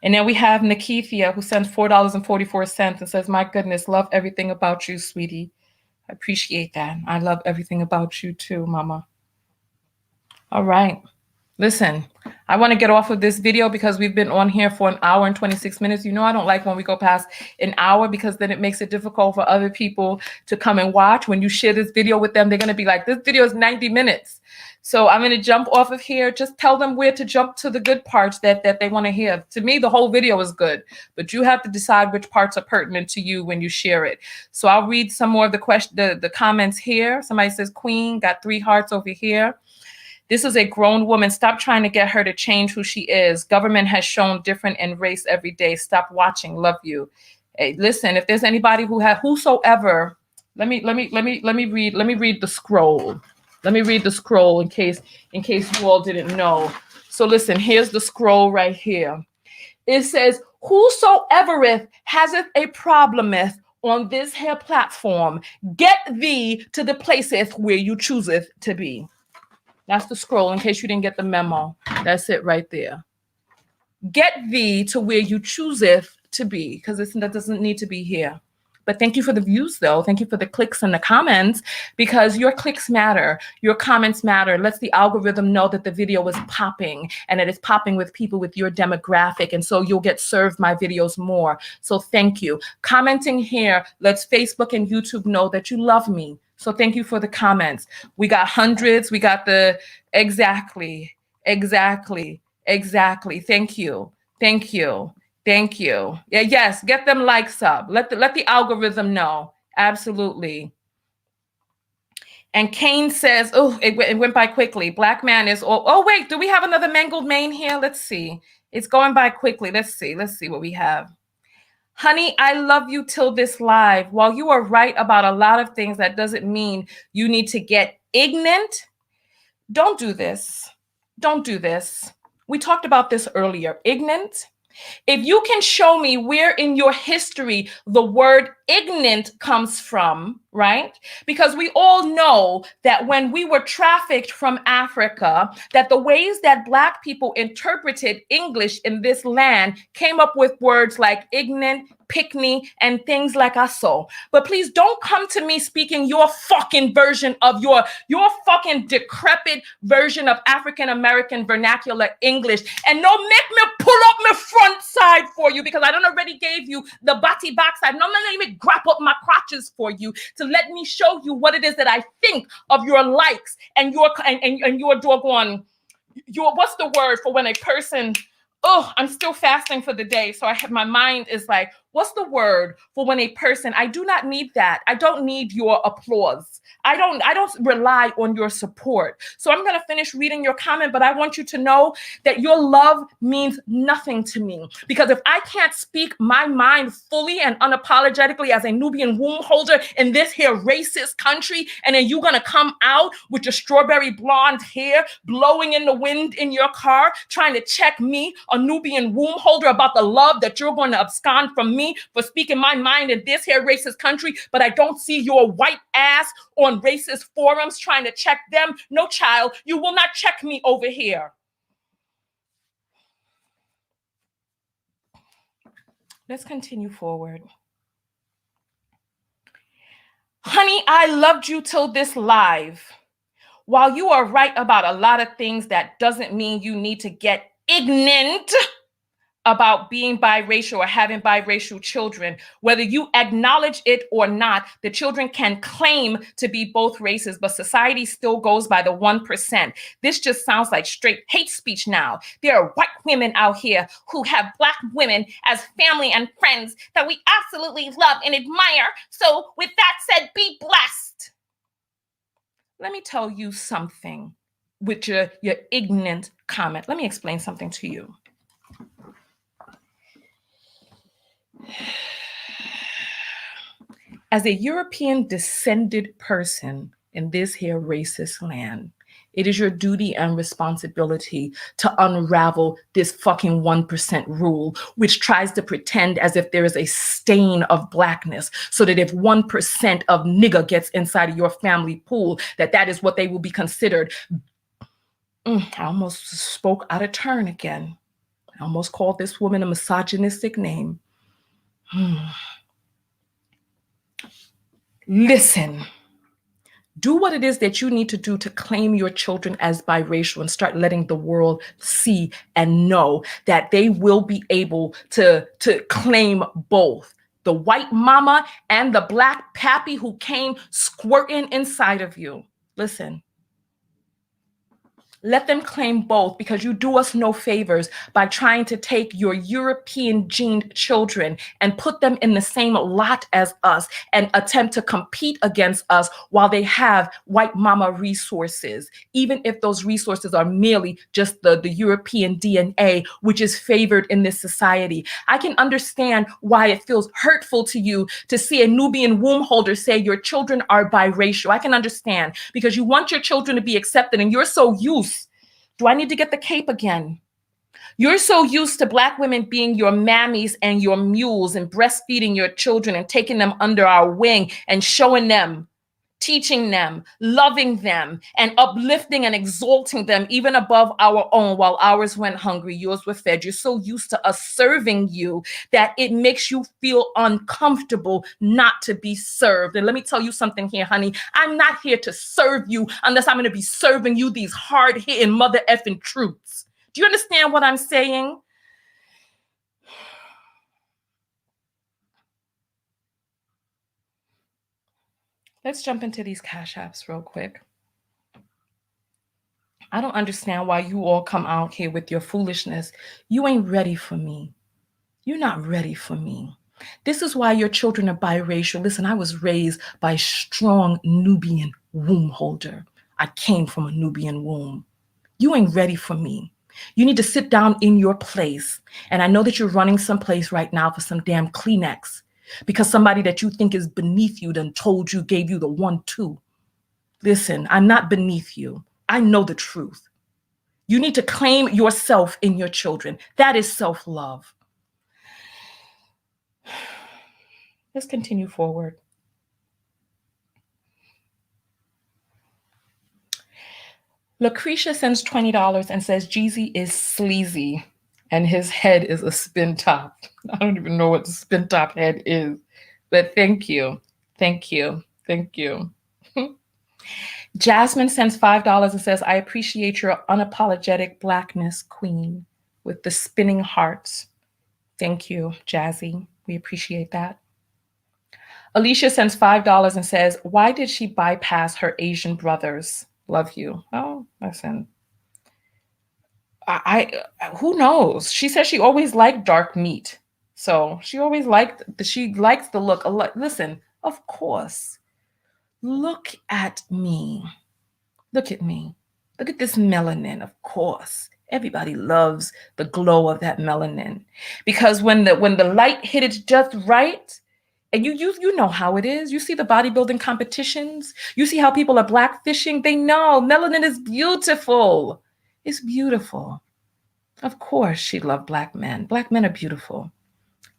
And then we have Nikithia, who sends $4.44 and says, my goodness, love everything about you, sweetie. I appreciate that. I love everything about you too, mama. All right. Listen, I want to get off of this video because we've been on here for 1 hour and 26 minutes. You know, I don't like when we go past an hour because then it makes it difficult for other people to come and watch. When you share this video with them, they're going to be like, this video is 90 minutes. So I'm going to jump off of here. Just tell them where to jump to the good parts that they want to hear. To me, the whole video is good, but you have to decide which parts are pertinent to you when you share it. So I'll read some more of the comments here. Somebody says, Queen, got 3 hearts over here. This is a grown woman. Stop trying to get her to change who she is. Government has shown different in race every day. Stop watching. Love you. Hey, listen, if there's anybody who had whosoever, let me read the scroll. Let me read the scroll in case you all didn't know. So listen, here's the scroll right here. It says, whosoevereth haseth a problemeth on this here platform, get thee to the placeth where you chooseth to be. That's the scroll in case you didn't get the memo. That's it right there. Get thee to where you chooseth to be, because that doesn't need to be here. But thank you for the views, though. Thank you for the clicks and the comments, because your clicks matter. Your comments matter. It lets the algorithm know that the video is popping and it is popping with people with your demographic. And so you'll get served my videos more. So thank you. Commenting here lets Facebook and YouTube know that you love me. So thank you for the comments. We got hundreds. We got the exactly. Thank you. Thank you. Thank you. Yeah, yes, get them likes up. Let the algorithm know. Absolutely. And Kane says, oh, it went by quickly. Black man is, oh, wait, do we have another mangled mane here? Let's see. It's going by quickly. Let's see what we have. Honey, I love you till this live. While you are right about a lot of things, that doesn't mean you need to get ignorant. Don't do this. Don't do this. We talked about this earlier. Ignorant. If you can show me where in your history the word ignorant comes from, right? Because we all know that when we were trafficked from Africa, that the ways that Black people interpreted English in this land came up with words like ignorant, pickney, and things like aso. But please don't come to me speaking your fucking version of your fucking decrepit version of African-American vernacular English. And no, make me pull up my front side for you, because I don't already gave you the body backside. No, let me grab up my crotches for you to let me show you what it is that I think of your likes and your doggone, your, what's the word for when a person, oh, I'm still fasting for the day. So my mind is like, what's the word for when a person, I do not need that. I don't need your applause. I don't rely on your support. So I'm going to finish reading your comment, but I want you to know that your love means nothing to me, because if I can't speak my mind fully and unapologetically as a Nubian womb holder in this here racist country, and then you're going to come out with your strawberry blonde hair blowing in the wind in your car, trying to check me, a Nubian womb holder, about the love that you're going to abscond from me for speaking my mind in this here racist country, but I don't see your white ass on racist forums trying to check them. No, child, you will not check me over here. Let's continue forward. Honey, I loved you till this live. While you are right about a lot of things, that doesn't mean you need to get ignorant about being biracial or having biracial children. Whether you acknowledge it or not, the children can claim to be both races, but society still goes by the 1%. This just sounds like straight hate speech now. There are white women out here who have Black women as family and friends that we absolutely love and admire. So with that said, be blessed. Let me tell you something with your ignorant comment. Let me explain something to you. As a European descended person in this here racist land, it is your duty and responsibility to unravel this fucking 1% rule, which tries to pretend as if there is a stain of Blackness, so that if 1% of nigger gets inside of your family pool, that is what they will be considered. I almost spoke out of turn again. I almost called this woman a misogynistic name. Listen, do what it is that you need to do to claim your children as biracial and start letting the world see and know that they will be able to claim both the white mama and the Black pappy who came squirting inside of you. Listen. Let them claim both, because you do us no favors by trying to take your European gened children and put them in the same lot as us and attempt to compete against us while they have white mama resources, even if those resources are merely just the European DNA, which is favored in this society. I can understand why it feels hurtful to you to see a Nubian womb holder say your children are biracial. I can understand, because you want your children to be accepted and you're so used. Do I need to get the cape again? You're so used to Black women being your mammies and your mules and breastfeeding your children and taking them under our wing and showing them, teaching them, loving them, and uplifting and exalting them even above our own. While ours went hungry, yours were fed. You're so used to us serving you that it makes you feel uncomfortable not to be served. And let me tell you something here, honey. I'm not here to serve you unless I'm going to be serving you these hard-hitting mother effing truths. Do you understand what I'm saying? Let's jump into these Cash Apps real quick. I don't understand why you all come out here with your foolishness. You ain't ready for me. You're not ready for me. This is why your children are biracial. Listen, I was raised by a strong Nubian womb holder. I came from a Nubian womb. You ain't ready for me. You need to sit down in your place. And I know that you're running someplace right now for some damn Kleenex, because somebody that you think is beneath you done told you, gave you the 1-2. Listen, I'm not beneath you. I know the truth. You need to claim yourself in your children. That is self-love. Let's continue forward. Lucretia sends $20 and says Jeezy is sleazy and his head is a spin top. I don't even know what the spin top head is, but thank you. Thank you. Thank you. Jasmine sends $5 and says, I appreciate your unapologetic blackness, queen, with the spinning hearts. Thank you, Jazzy. We appreciate that. Alicia sends $5 and says, why did she bypass her Asian brothers? Love you. Oh, listen. Who knows? She says she always liked dark meat. So she always she likes the look. Listen, of course. Look at me. Look at me. Look at this melanin, of course. Everybody loves the glow of that melanin. Because when the light hit it just right, and you know how it is. You see the bodybuilding competitions. You see how people are blackfishing. They know melanin is beautiful. It's beautiful. Of course, she loved black men. Black men are beautiful.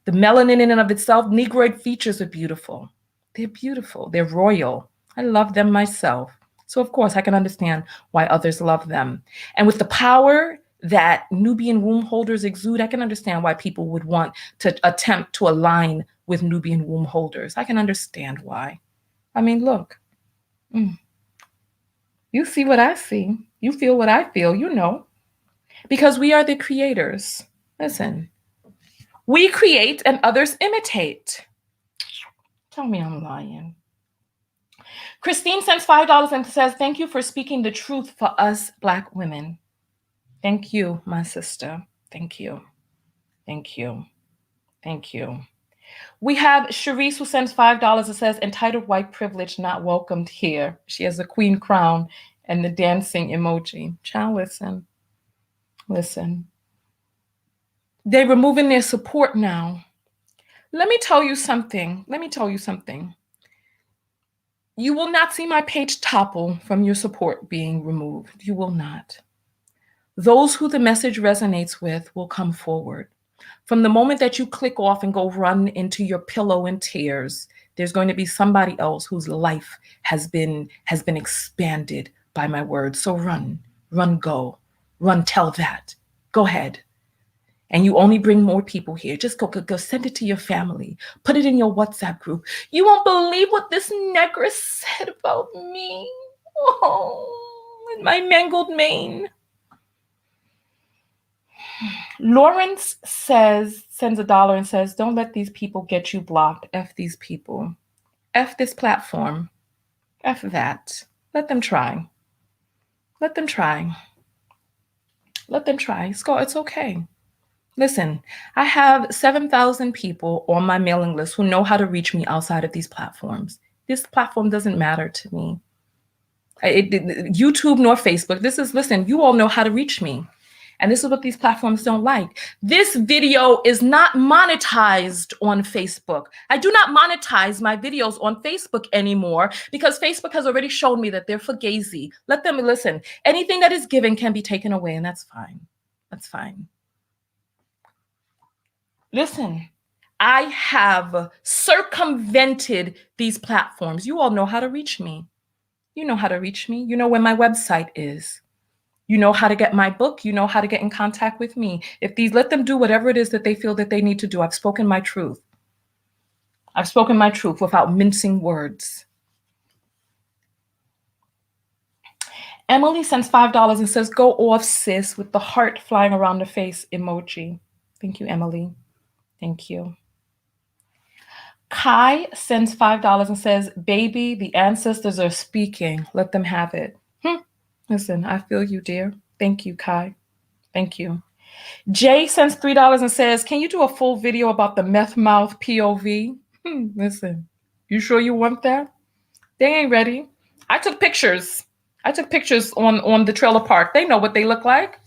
The melanin in and of itself, Negroid features are beautiful. They're beautiful. They're royal. I love them myself. So of course, I can understand why others love them. And with the power that Nubian womb holders exude, I can understand why people would want to attempt to align with Nubian womb holders. I can understand why. I mean, look. You see what I see. You feel what I feel, you know. Because we are the creators. Listen, we create and others imitate. Tell me I'm lying. Christine sends $5 and says, thank you for speaking the truth for us Black women. Thank you, my sister. Thank you. Thank you. Thank you. We have Sharice who sends $5 and says, entitled white privilege not welcomed here. She has a queen crown and the dancing emoji. Child, listen. Listen. They're removing their support now. Let me tell you something. You will not see my page topple from your support being removed. You will not. Those who the message resonates with will come forward. From the moment that you click off and go run into your pillow in tears, there's going to be somebody else whose life has been expanded by my words. So run, go, run, tell that. Go ahead. And you only bring more people here. Just go send it to your family. Put it in your WhatsApp group. You won't believe what this negress said about me. Oh, in my mangled mane. Lawrence sends $1 and says, don't let these people get you blocked. F these people. F this platform. F that. Let them try. Let them try. Let them try. It's okay. Listen, I have 7,000 people on my mailing list who know how to reach me outside of these platforms. This platform doesn't matter to me. YouTube nor Facebook. Listen, you all know how to reach me. And this is what these platforms don't like. This video is not monetized on Facebook. I do not monetize my videos on Facebook anymore because Facebook has already shown me that they're fugazi. Let them listen. Anything that is given can be taken away, and that's fine. That's fine. Listen, I have circumvented these platforms. You all know how to reach me. You know how to reach me. You know where my website is. You know how to get my book. You know how to get in contact with me. Let them do whatever it is that they feel that they need to do. I've spoken my truth. I've spoken my truth without mincing words. Emily sends $5 and says, go off, sis, with the heart flying around the face emoji. Thank you, Emily. Thank you. Kai sends $5 and says, baby, the ancestors are speaking. Let them have it. Listen, I feel you, dear. Thank you, Kai. Thank you. Jay sends $3 and says, can you do a full video about the meth mouth POV? Listen, you sure you want that? They ain't ready. I took pictures. On the trailer park. They know what they look like.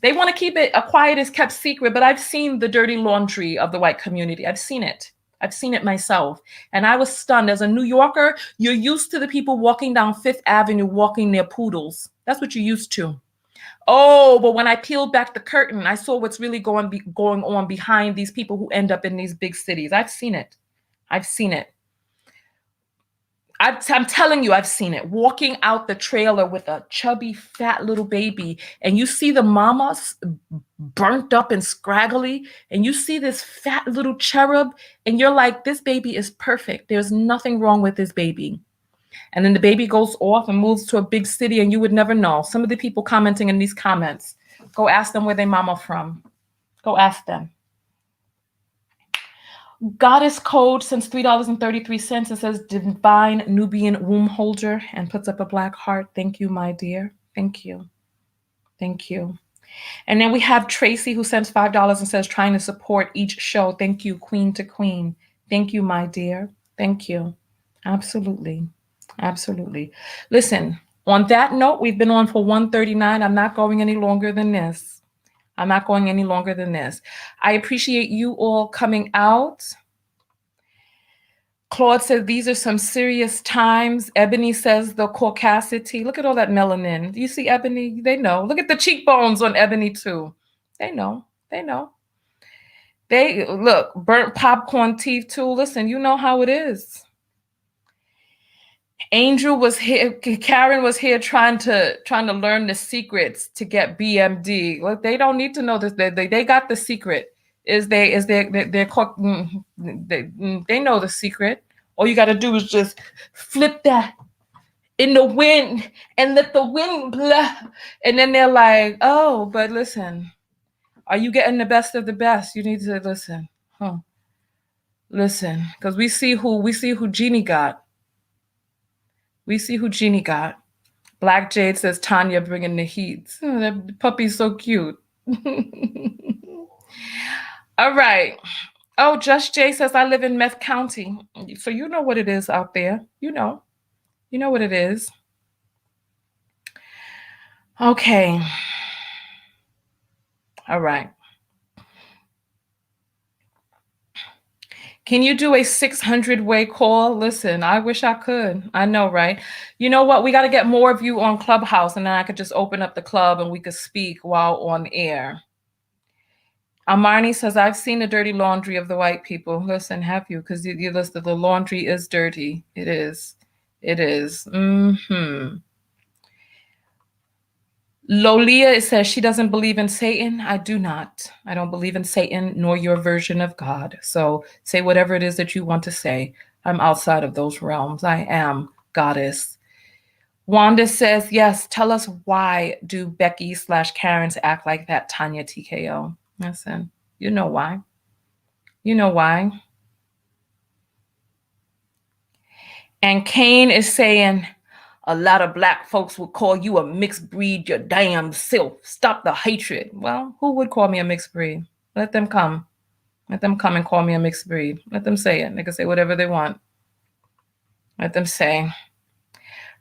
They want to keep it a quiet as kept secret, but I've seen the dirty laundry of the white community. I've seen it. I've seen it myself. And I was stunned. As a New Yorker, you're used to the people walking down Fifth Avenue, walking their poodles. That's what you're used to. Oh, but when I peeled back the curtain, I saw what's really going on behind these people who end up in these big cities. I've seen it. I've seen it. I'm telling you, I've seen it. Walking out the trailer with a chubby, fat little baby, and you see the mama burnt up and scraggly, and you see this fat little cherub, and you're like, this baby is perfect. There's nothing wrong with this baby. And then the baby goes off and moves to a big city, and you would never know. Some of the people commenting in these comments, go ask them where their mama from. Go ask them. Goddess Code sends $3.33 and says divine Nubian womb holder and puts up a black heart. Thank you, my dear. Thank you. Thank you. And then we have Tracy who sends $5 and says trying to support each show. Thank you, queen to queen. Thank you, my dear. Thank you. Absolutely. Absolutely. Listen, on that note, we've been on for 1:39. I'm not going any longer than this. I'm not going any longer than this. I appreciate you all coming out. Claude says, these are some serious times. Ebony says the caucasity. Look at all that melanin. Do you see Ebony? They know. Look at the cheekbones on Ebony too. They know. They know. They look, burnt popcorn teeth too. Listen, you know how it is. Angel was here, Karen was here trying to learn the secrets to get BMD. Look, they don't need to know this. They got the secret. They know the secret. All you got to do is just flip that in the wind and let the wind blow. And then they're like, oh, but listen, are you getting the best of the best? You need to listen. Listen, because we see who Jeanie got. We see who Jeanie got. Black Jade says Tanya bringing the heat. Oh, that puppy's so cute. All right. Oh, Just Jay says I live in Meth County. So you know what it is out there. You know what it is. Okay. All right. Can you do a 600-way call? Listen, I wish I could. I know, right? You know what? We got to get more of you on Clubhouse, and then I could just open up the club and we could speak while on air. Amarni says, I've seen the dirty laundry of the white people. Listen, have you? Because you listen, the laundry is dirty. It is. It is. Lolia says she doesn't believe in Satan. I do not. I don't believe in Satan nor your version of God. So say whatever it is that you want to say. I'm outside of those realms. I am goddess. Wanda says, yes, tell us why do Becky/Karens act like that, Tanya TKO? Listen, you know why. You know why. And Kane is saying, a lot of black folks would call you a mixed breed, your damn self. Stop the hatred. Well, who would call me a mixed breed? Let them come. Let them come and call me a mixed breed. Let them say it. They can say whatever they want. Let them say.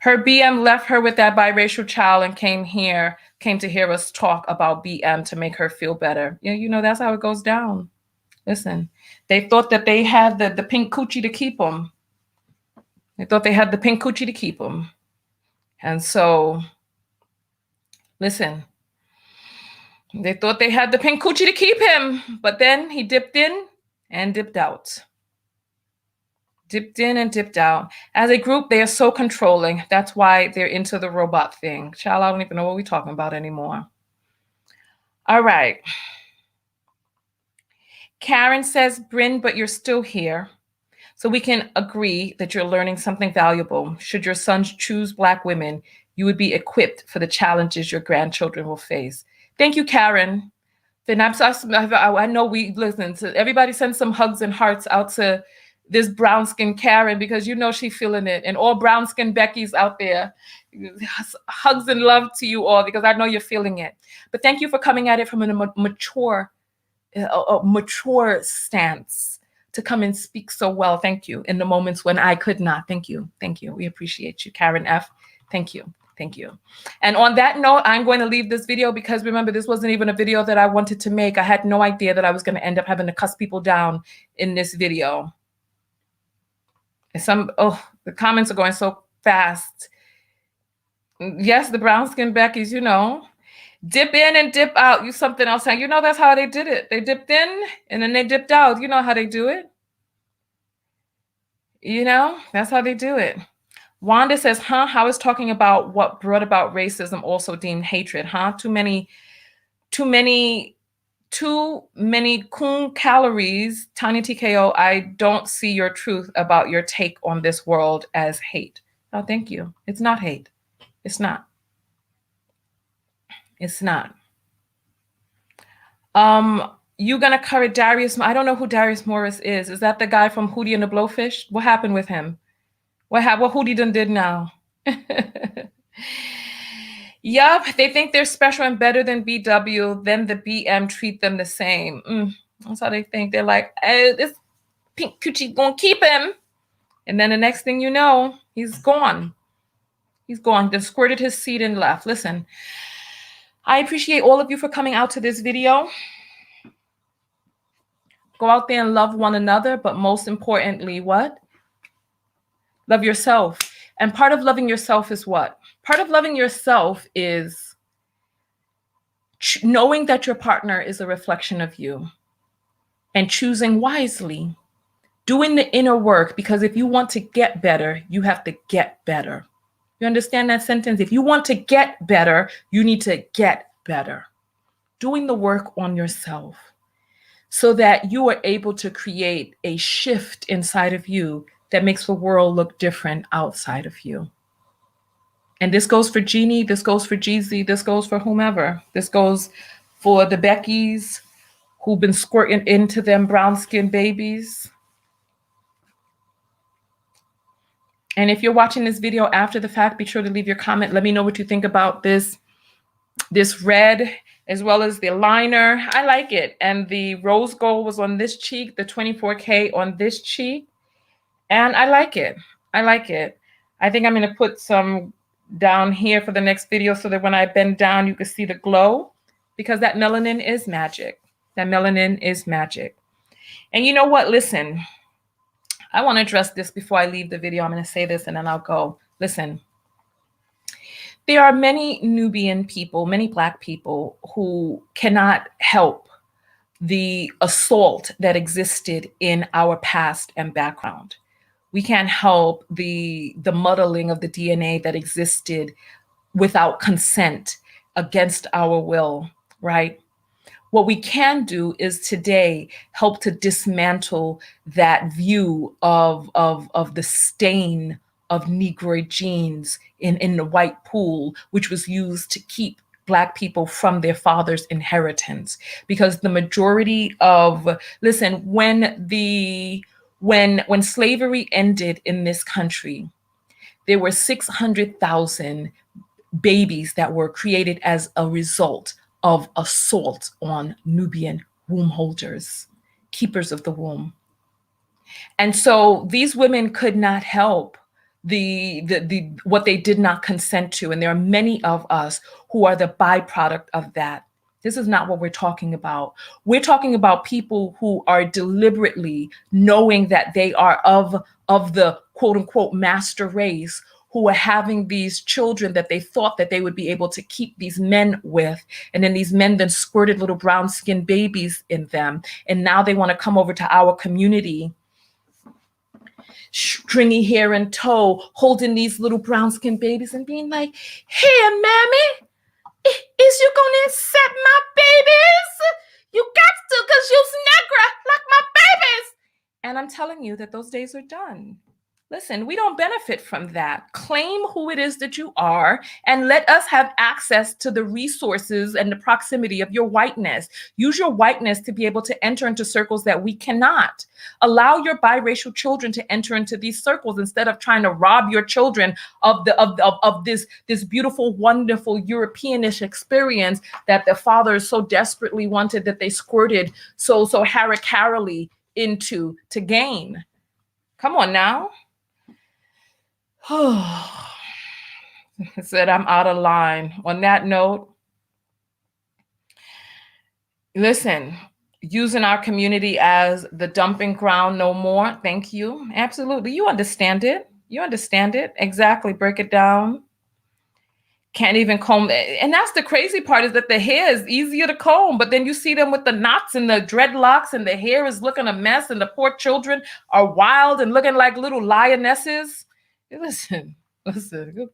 Her BM left her with that biracial child and came to hear us talk about BM to make her feel better. Yeah, you know, that's how it goes down. Listen, they thought that they had the pink coochie to keep them. They thought they had the pink coochie to keep them. And so, listen, they thought they had the pink coochie to keep him, but then he dipped in and dipped out. Dipped in and dipped out. As a group, they are so controlling. That's why they're into the robot thing. Child, I don't even know what we're talking about anymore. All right. Karen says, Bryn, but you're still here. So we can agree that you're learning something valuable. Should your sons choose Black women, you would be equipped for the challenges your grandchildren will face. Thank you, Karen. Then I know we listen to everybody. Send some hugs and hearts out to this brown skin Karen, because you know she's feeling it, and all brown skin Becky's out there. Hugs and love to you all, because I know you're feeling it. But thank you for coming at it from a mature stance. To come and speak so well. Thank you. In the moments when I could not. Thank you. Thank you. We appreciate you, Karen F. Thank you. Thank you. And on that note, I'm going to leave this video because remember, this wasn't even a video that I wanted to make. I had no idea that I was going to end up having to cuss people down in this video. And the comments are going so fast. Yes, the brown skin Becky's, you know. Dip in and dip out. You something else saying, you know, that's how they did it. They dipped in and then they dipped out. You know how they do it. You know, that's how they do it. Wanda says, huh? How is talking about what brought about racism also deemed hatred? Huh? Too many coon calories. Tiny TKO, I don't see your truth about your take on this world as hate. Oh, thank you. It's not hate. It's not. It's not. You gonna cover Darius? I don't know who Darius Morris is. Is that the guy from Hootie and the Blowfish? What happened with him? What Hootie done did now? Yup, they think they're special and better than BW. Then the BM treat them the same. That's how they think. They're like, hey, this pink coochie gonna keep him. And then the next thing you know, he's gone. He's gone. Just squirted his seed and left. Listen, I appreciate all of you for coming out to this video. Go out there and love one another, but most importantly, what? Love yourself. And part of loving yourself is what? Part of loving yourself is knowing that your partner is a reflection of you and choosing wisely, doing the inner work, because if you want to get better, you have to get better. You understand that sentence? If you want to get better, you need to get better. Doing the work on yourself so that you are able to create a shift inside of you that makes the world look different outside of you. And this goes for Jeanie, this goes for Jeezy, this goes for whomever. This goes for the Beckys who've been squirting into them brown-skinned babies. And if you're watching this video after the fact, be sure to leave your comment. Let me know what you think about this red, as well as the liner. I like it. And the rose gold was on this cheek, the 24K on this cheek. And I like it. I like it. I think I'm going to put some down here for the next video so that when I bend down, you can see the glow, because that melanin is magic. That melanin is magic. And you know what? Listen, I want to address this before I leave the video. I'm going to say this and then I'll go. Listen, there are many Nubian people, many Black people who cannot help the assault that existed in our past and background. We can't help the muddling of the DNA that existed without consent, against our will, right? What we can do is today help to dismantle that view of the stain of Negroid genes in the white pool, which was used to keep Black people from their father's inheritance. Because the majority of, listen, when slavery ended in this country, there were 600,000 babies that were created as a result of assault on Nubian womb holders, keepers of the womb. And so these women could not help what they did not consent to. And there are many of us who are the byproduct of that. This is not what we're talking about. We're talking about people who are deliberately knowing that they are of the quote unquote master race, who are having these children that they thought that they would be able to keep these men with. And then these men then squirted little brown skinned babies in them. And now they want to come over to our community, stringy hair and toe, holding these little brown skinned babies and being like, "Here, mammy, is you gonna accept my babies? You got to, cause you's negra like my babies." And I'm telling you that those days are done. Listen, we don't benefit from that. Claim who it is that you are and let us have access to the resources and the proximity of your whiteness. Use your whiteness to be able to enter into circles that we cannot. Allow your biracial children to enter into these circles instead of trying to rob your children of this beautiful, wonderful Europeanish experience that the fathers so desperately wanted, that they squirted so hara-carily into to gain. Come on now. I said I'm out of line. On that note, listen, using our community as the dumping ground no more. Thank you. Absolutely. You understand it. You understand it. Exactly. Break it down. Can't even comb. And that's the crazy part, is that the hair is easier to comb, but then you see them with the knots and the dreadlocks and the hair is looking a mess and the poor children are wild and looking like little lionesses. Listen, Listen,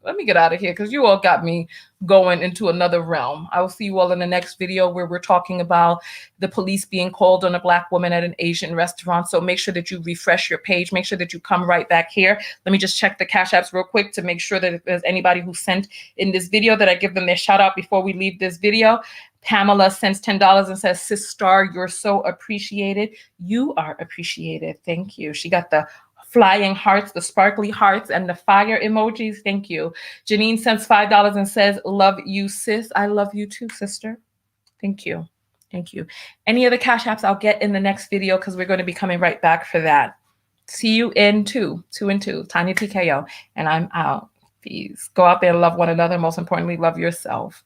let me get out of here because you all got me going into another realm. I will see you all in the next video where we're talking about the police being called on a Black woman at an Asian restaurant. So make sure that you refresh your page. Make sure that you come right back here. Let me just check the Cash Apps real quick to make sure that if there's anybody who sent in this video that I give them their shout out before we leave this video. Pamela sends $10 and says, Sis Star, you're so appreciated. You are appreciated. Thank you. She got the flying hearts, the sparkly hearts, and the fire emojis. Thank you. Janine sends $5 and says, love you, sis. I love you too, sister. Thank you. Thank you. Any other Cash Apps I'll get in the next video because we're going to be coming right back for that. See you in 2 and 2. Tanya TKO. And I'm out. Peace. Go out there and love one another. Most importantly, love yourself.